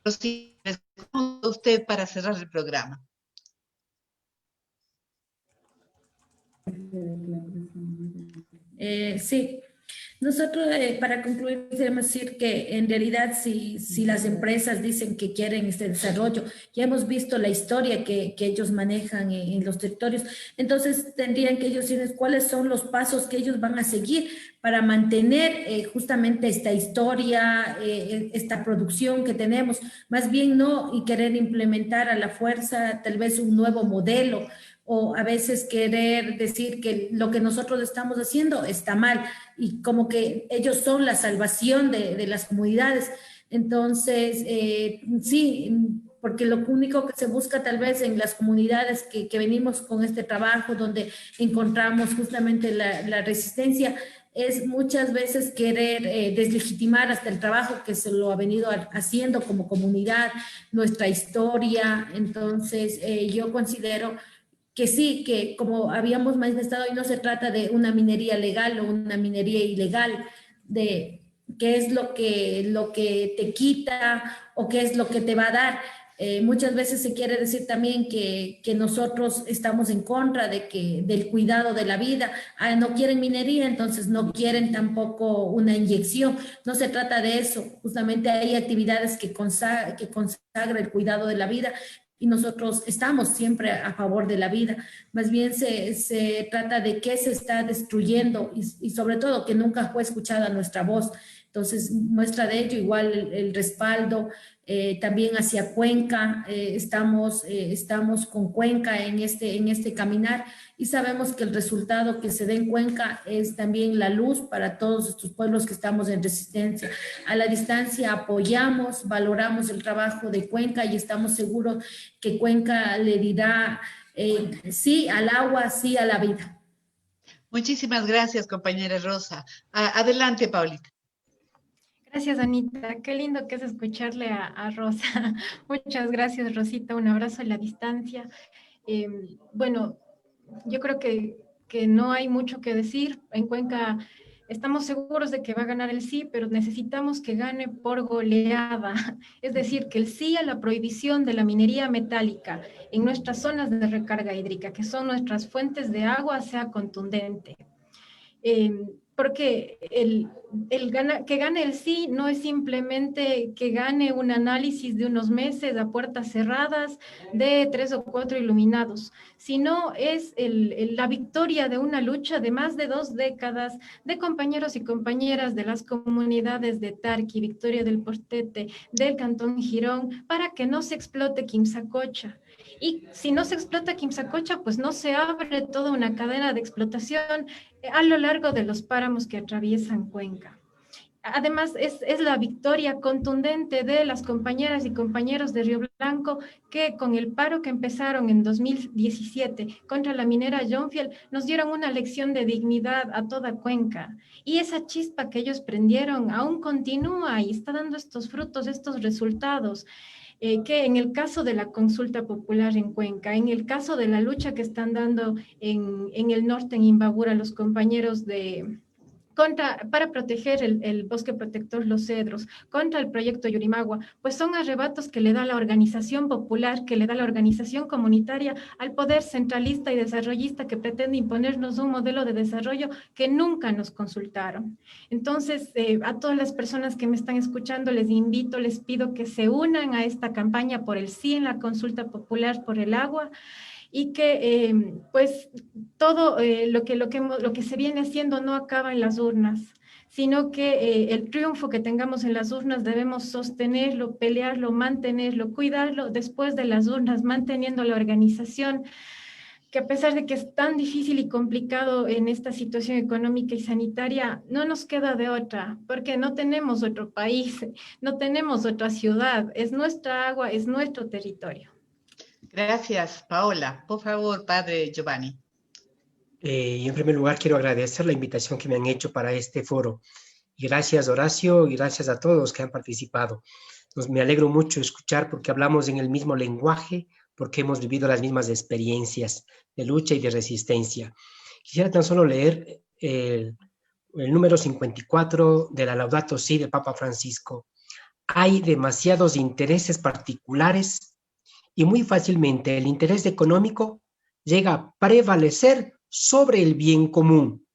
Rosita, les dejamos a usted para cerrar el programa. Sí. Nosotros, para concluir, queremos decir que en realidad si las empresas dicen que quieren este desarrollo, ya hemos visto la historia que ellos manejan en los territorios, entonces tendrían que ellos decir cuáles son los pasos que ellos van a seguir para mantener justamente esta historia, esta producción que tenemos, más bien no y querer implementar a la fuerza tal vez un nuevo modelo, o a veces querer decir que lo que nosotros estamos haciendo está mal y como que ellos son la salvación de las comunidades. Entonces, sí, porque lo único que se busca tal vez en las comunidades que venimos con este trabajo, donde encontramos justamente la resistencia, es muchas veces querer deslegitimar hasta el trabajo que se lo ha venido haciendo como comunidad, nuestra historia. Entonces, yo considero que sí, que como habíamos manifestado, hoy no se trata de una minería legal o una minería ilegal, de qué es lo que te quita o qué es lo que te va a dar. Muchas veces se quiere decir también que nosotros estamos en contra del cuidado de la vida. No quieren minería, entonces no quieren tampoco una inyección. No se trata de eso. Justamente hay actividades que consagra el cuidado de la vida, y nosotros estamos siempre a favor de la vida. Más bien se trata de qué se está destruyendo y sobre todo que nunca fue escuchada nuestra voz. Entonces, muestra de ello igual el respaldo también hacia Cuenca. Estamos con Cuenca en este caminar, y sabemos que el resultado que se dé en Cuenca es también la luz para todos estos pueblos que estamos en resistencia. A la distancia apoyamos, valoramos el trabajo de Cuenca y estamos seguros que Cuenca le dirá sí al agua, sí a la vida. Muchísimas gracias, compañera Rosa. Adelante, Paulita. Gracias, Anita. Qué lindo que es escucharle a Rosa. Muchas gracias, Rosita. Un abrazo a la distancia. Bueno, yo creo que no hay mucho que decir. En Cuenca Estamos seguros de que va a ganar el sí, pero necesitamos que gane por goleada. Es decir, que el sí a la prohibición de la minería metálica en nuestras zonas de recarga hídrica, que son nuestras fuentes de agua, sea contundente. Porque que gane el sí no es simplemente que gane un análisis de unos meses a puertas cerradas de 3 o 4 iluminados, sino es la victoria de una lucha de más de 2 décadas de compañeros y compañeras de las comunidades de Tarqui, Victoria del Portete, del Cantón Girón, para que no se explote Quimsacocha. Y si no se explota Quimsacocha, pues no se abre toda una cadena de explotación a lo largo de los páramos que atraviesan Cuenca. Además, es la victoria contundente de las compañeras y compañeros de Río Blanco que con el paro que empezaron en 2017 contra la minera Jonfield nos dieron una lección de dignidad a toda Cuenca. Y esa chispa que ellos prendieron aún continúa y está dando estos frutos, estos resultados. Que en el caso de la consulta popular en Cuenca, en el caso de la lucha que están dando en el norte, en Imbabura, los compañeros para proteger el bosque protector Los Cedros, contra el proyecto Yurimagua, pues son arrebatos que le da la organización popular, que le da la organización comunitaria al poder centralista y desarrollista que pretende imponernos un modelo de desarrollo que nunca nos consultaron. Entonces, a todas las personas que me están escuchando, les invito, les pido que se unan a esta campaña por el sí en la consulta popular por el agua, y que pues todo lo que se viene haciendo no acaba en las urnas, sino que el triunfo que tengamos en las urnas debemos sostenerlo, pelearlo, mantenerlo, cuidarlo después de las urnas, manteniendo la organización, que a pesar de que es tan difícil y complicado en esta situación económica y sanitaria, no nos queda de otra, porque no tenemos otro país, no tenemos otra ciudad, es nuestra agua, es nuestro territorio. Gracias, Paola. Por favor, padre Giovanni. Y en primer lugar quiero agradecer la invitación que me han hecho para este foro. Y gracias, Horacio, y gracias a todos que han participado. Me alegro mucho escuchar porque hablamos en el mismo lenguaje, porque hemos vivido las mismas experiencias de lucha y de resistencia. Quisiera tan solo leer el número 54 de la Laudato Si del Papa Francisco. Hay demasiados intereses particulares y muy fácilmente el interés económico llega a prevalecer sobre el bien común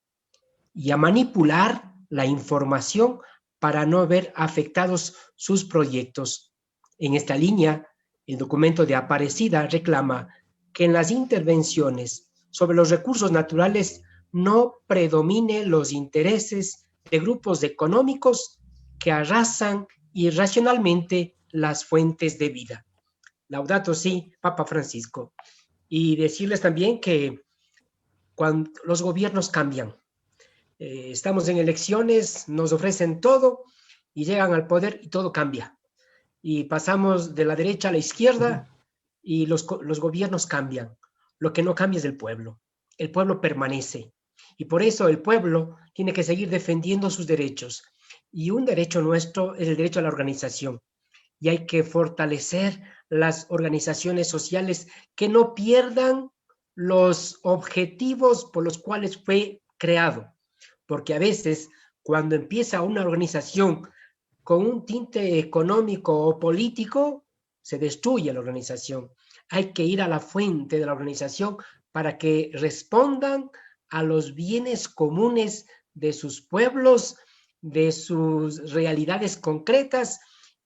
y a manipular la información para no ver afectados sus proyectos. En esta línea, el documento de Aparecida reclama que en las intervenciones sobre los recursos naturales no predominen los intereses de grupos económicos que arrasan irracionalmente las fuentes de vida. Laudato Si, Papa Francisco. Y decirles también que cuando los gobiernos cambian, estamos en elecciones, nos ofrecen todo y llegan al poder y todo cambia. Y pasamos de la derecha a la izquierda y los gobiernos cambian. Lo que no cambia es el pueblo. El pueblo permanece. Y por eso el pueblo tiene que seguir defendiendo sus derechos. Y un derecho nuestro es el derecho a la organización. Y hay que fortalecer las organizaciones sociales que no pierdan los objetivos por los cuales fue creado. Porque a veces, cuando empieza una organización con un tinte económico o político, se destruye la organización. Hay que ir a la fuente de la organización para que respondan a los bienes comunes de sus pueblos, de sus realidades concretas,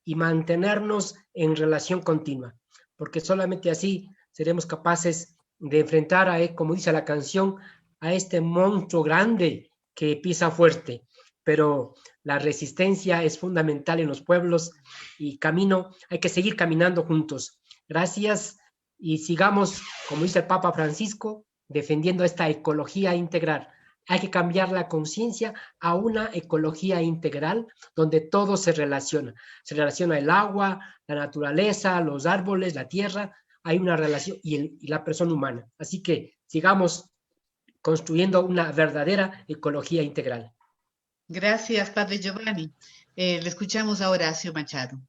y mantenernos en relación continua, porque solamente así seremos capaces de enfrentar, como dice la canción, a este monstruo grande que pisa fuerte. Pero la resistencia es fundamental en los pueblos y hay que seguir caminando juntos. Gracias y sigamos, como dice el Papa Francisco, defendiendo esta ecología integral. Hay que cambiar la conciencia a una ecología integral donde todo se relaciona. Se relaciona el agua, la naturaleza, los árboles, la tierra. Hay una relación y la persona humana. Así que sigamos construyendo una verdadera ecología integral. Gracias, padre Giovanni. Le escuchamos a Horacio Machado.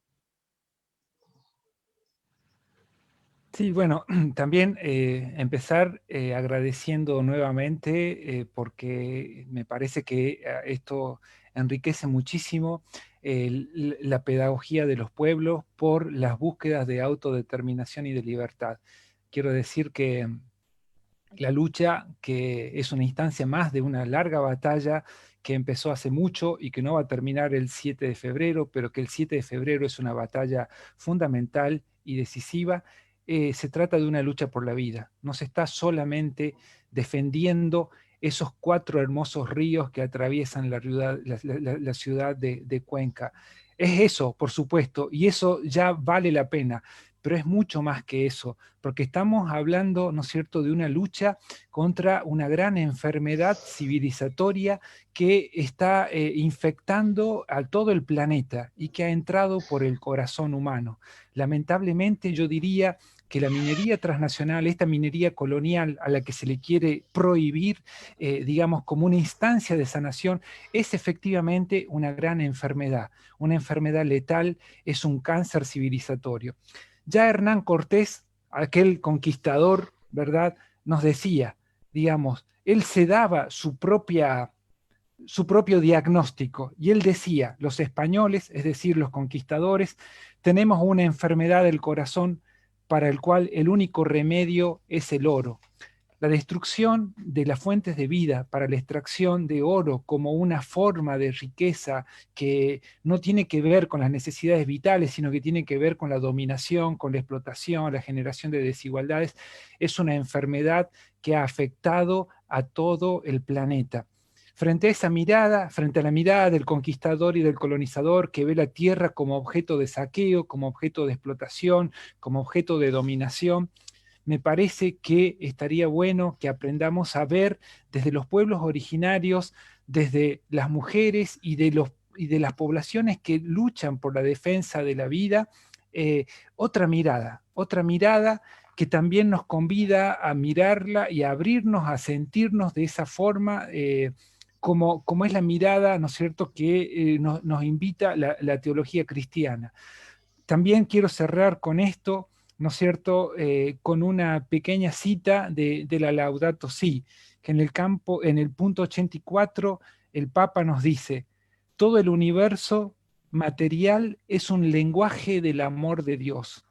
Sí, bueno, también empezar agradeciendo nuevamente porque me parece que esto enriquece muchísimo la pedagogía de los pueblos por las búsquedas de autodeterminación y de libertad. Quiero decir que la lucha, que es una instancia más de una larga batalla que empezó hace mucho y que no va a terminar el 7 de febrero, pero que el 7 de febrero es una batalla fundamental y decisiva. Se trata de una lucha por la vida. No se está solamente defendiendo esos 4 hermosos ríos que atraviesan la ciudad de Cuenca. Es eso, por supuesto, y eso ya vale la pena, pero es mucho más que eso, porque estamos hablando, ¿no es cierto?, de una lucha contra una gran enfermedad civilizatoria que está infectando a todo el planeta y que ha entrado por el corazón humano. Lamentablemente yo diría que la minería transnacional, esta minería colonial a la que se le quiere prohibir, digamos, como una instancia de sanación, es efectivamente una gran enfermedad letal, es un cáncer civilizatorio. Ya Hernán Cortés, aquel conquistador, ¿verdad?, nos decía, digamos, él se daba su propio diagnóstico, y él decía, los españoles, es decir, los conquistadores, tenemos una enfermedad del corazón para el cual el único remedio es el oro. La destrucción de las fuentes de vida para la extracción de oro como una forma de riqueza que no tiene que ver con las necesidades vitales, sino que tiene que ver con la dominación, con la explotación, la generación de desigualdades, es una enfermedad que ha afectado a todo el planeta. Frente a esa mirada, frente a la mirada del conquistador y del colonizador que ve la tierra como objeto de saqueo, como objeto de explotación, como objeto de dominación, me parece que estaría bueno que aprendamos a ver desde los pueblos originarios, desde las mujeres y de las poblaciones que luchan por la defensa de la vida, otra mirada que también nos convida a mirarla y a abrirnos, a sentirnos de esa forma, como es la mirada, ¿no es cierto?, que nos invita la teología cristiana. También quiero cerrar con esto, ¿no es cierto?, con una pequeña cita de la Laudato Si, que en el punto 84 el Papa nos dice: todo el universo material es un lenguaje del amor de Dios,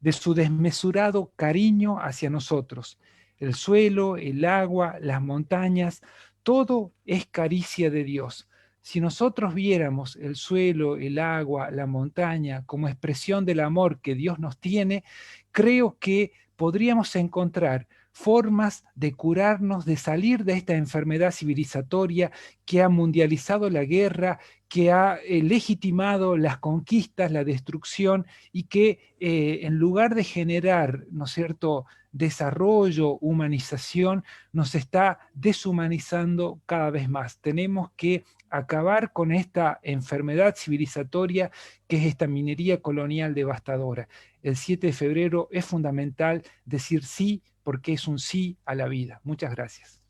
de su desmesurado cariño hacia nosotros. El suelo, el agua, las montañas, todo es caricia de Dios. Si nosotros viéramos el suelo, el agua, la montaña como expresión del amor que Dios nos tiene, creo que podríamos encontrar formas de curarnos, de salir de esta enfermedad civilizatoria que ha mundializado la guerra, que ha legitimado las conquistas, la destrucción, y que en lugar de generar, ¿no es cierto?, desarrollo, humanización, nos está deshumanizando cada vez más. Tenemos que acabar con esta enfermedad civilizatoria que es esta minería colonial devastadora. El 7 de febrero es fundamental decir sí, porque es un sí a la vida. Muchas gracias.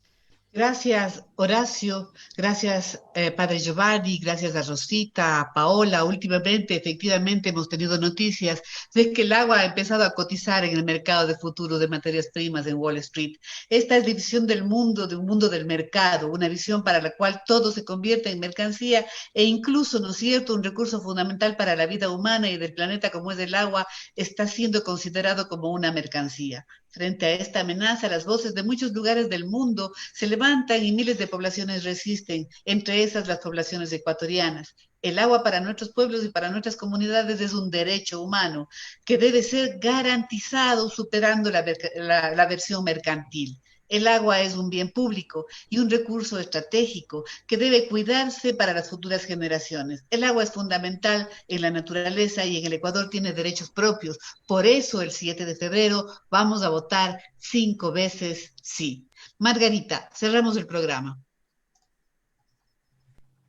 Gracias, Horacio. Gracias, Padre Giovanni. Gracias a Rosita, a Paola. Últimamente, efectivamente, hemos tenido noticias de que el agua ha empezado a cotizar en el mercado de futuro de materias primas en Wall Street. Esta es la visión del mundo, de un mundo del mercado, una visión para la cual todo se convierte en mercancía e incluso, ¿no es cierto?, un recurso fundamental para la vida humana y del planeta como es el agua, está siendo considerado como una mercancía. Frente a esta amenaza, las voces de muchos lugares del mundo se levantan y miles de poblaciones resisten, entre esas las poblaciones ecuatorianas. El agua para nuestros pueblos y para nuestras comunidades es un derecho humano que debe ser garantizado superando la versión mercantil. El agua es un bien público y un recurso estratégico que debe cuidarse para las futuras generaciones. El agua es fundamental en la naturaleza y en el Ecuador tiene derechos propios. Por eso el 7 de febrero vamos a votar 5 veces sí. Margarita, cerramos el programa.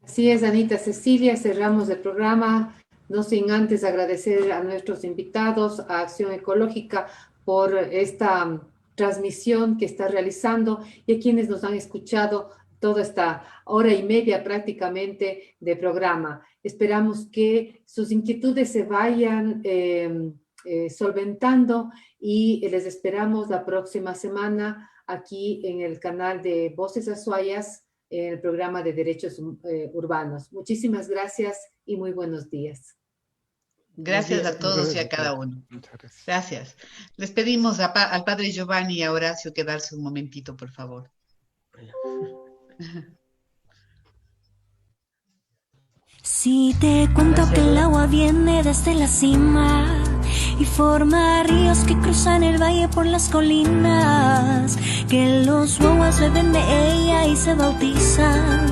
Así es, Anita Cecilia, cerramos el programa, no sin antes agradecer a nuestros invitados, a Acción Ecológica, por esta transmisión que está realizando y a quienes nos han escuchado toda esta hora y media prácticamente de programa. Esperamos que sus inquietudes se vayan solventando, y les esperamos la próxima semana aquí en el canal de Voces Azuayas, en el programa de Derechos Urbanos. Muchísimas gracias y muy buenos días. Gracias a todos y a cada uno. Gracias. Les pedimos al padre Giovanni y a Horacio quedarse un momentito, por favor. Si te cuento que el agua viene desde la cima y forma ríos que cruzan el valle por las colinas, que los guaguas beben de ella y se bautizan,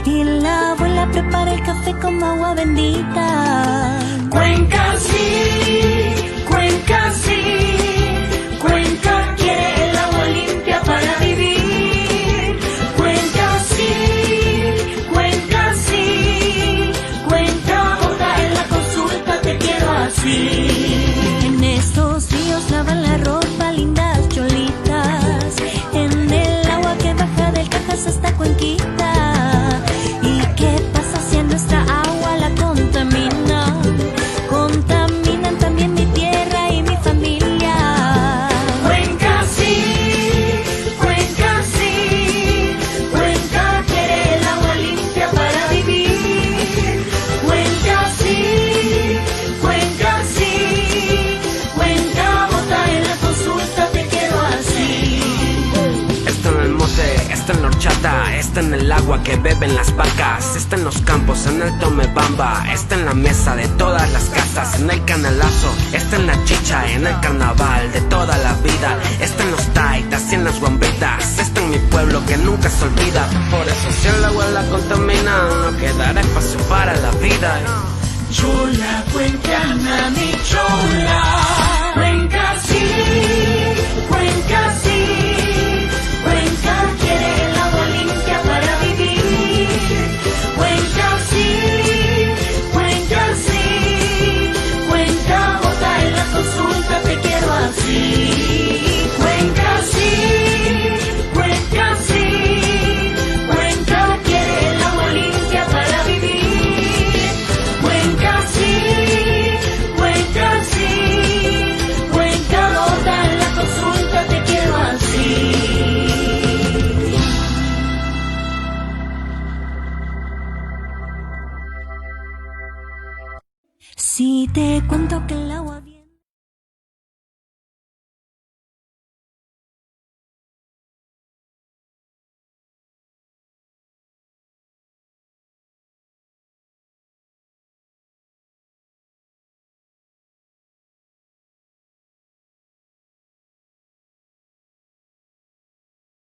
y la abuela prepara el café con agua bendita. Cuenca sí, Cuenca sí, Cuenca quiere el agua limpia para vivir. Cuenca sí, Cuenca sí, Cuenca vota en la consulta, te quiero así. En estos ríos lavan la ropa lindas cholitas, en el agua que baja del Cajas hasta Cuenquita. ¿Y qué pasa si en nuestra agua la contaminan? Contaminan también mi tierra y mi familia. Cuenca sí, Cuenca sí, Cuenca quiere el agua limpia para vivir. Cuenca sí, Cuenca sí, Cuenca vota en la consulta, te quiero así. Está en el mote, está en la horchata, está en el agua que beben las vacas, está en los campos, en el Tomebamba, está en la mesa de todas las casas, en el canalazo, está en la chicha, en el carnaval de toda la vida, está en los taitas y en las guambritas, está en mi pueblo que nunca se olvida. Por eso si el agua la contamina, no quedará espacio para la vida. Chola, cuencana, mi chola. Cuenca sí, Cuenca sí, Cuenca quiere el agua limpia para vivir. Cuenca sí, Cuenca sí, Cuenca vota en la consulta, te quiero así. Cuenca sí, Cuenca sí, Cuenca quiere el agua limpia para vivir. Cuenca sí, Cuenca sí, Cuenca vota en la consulta, te quiero así. Si te cuento que el agua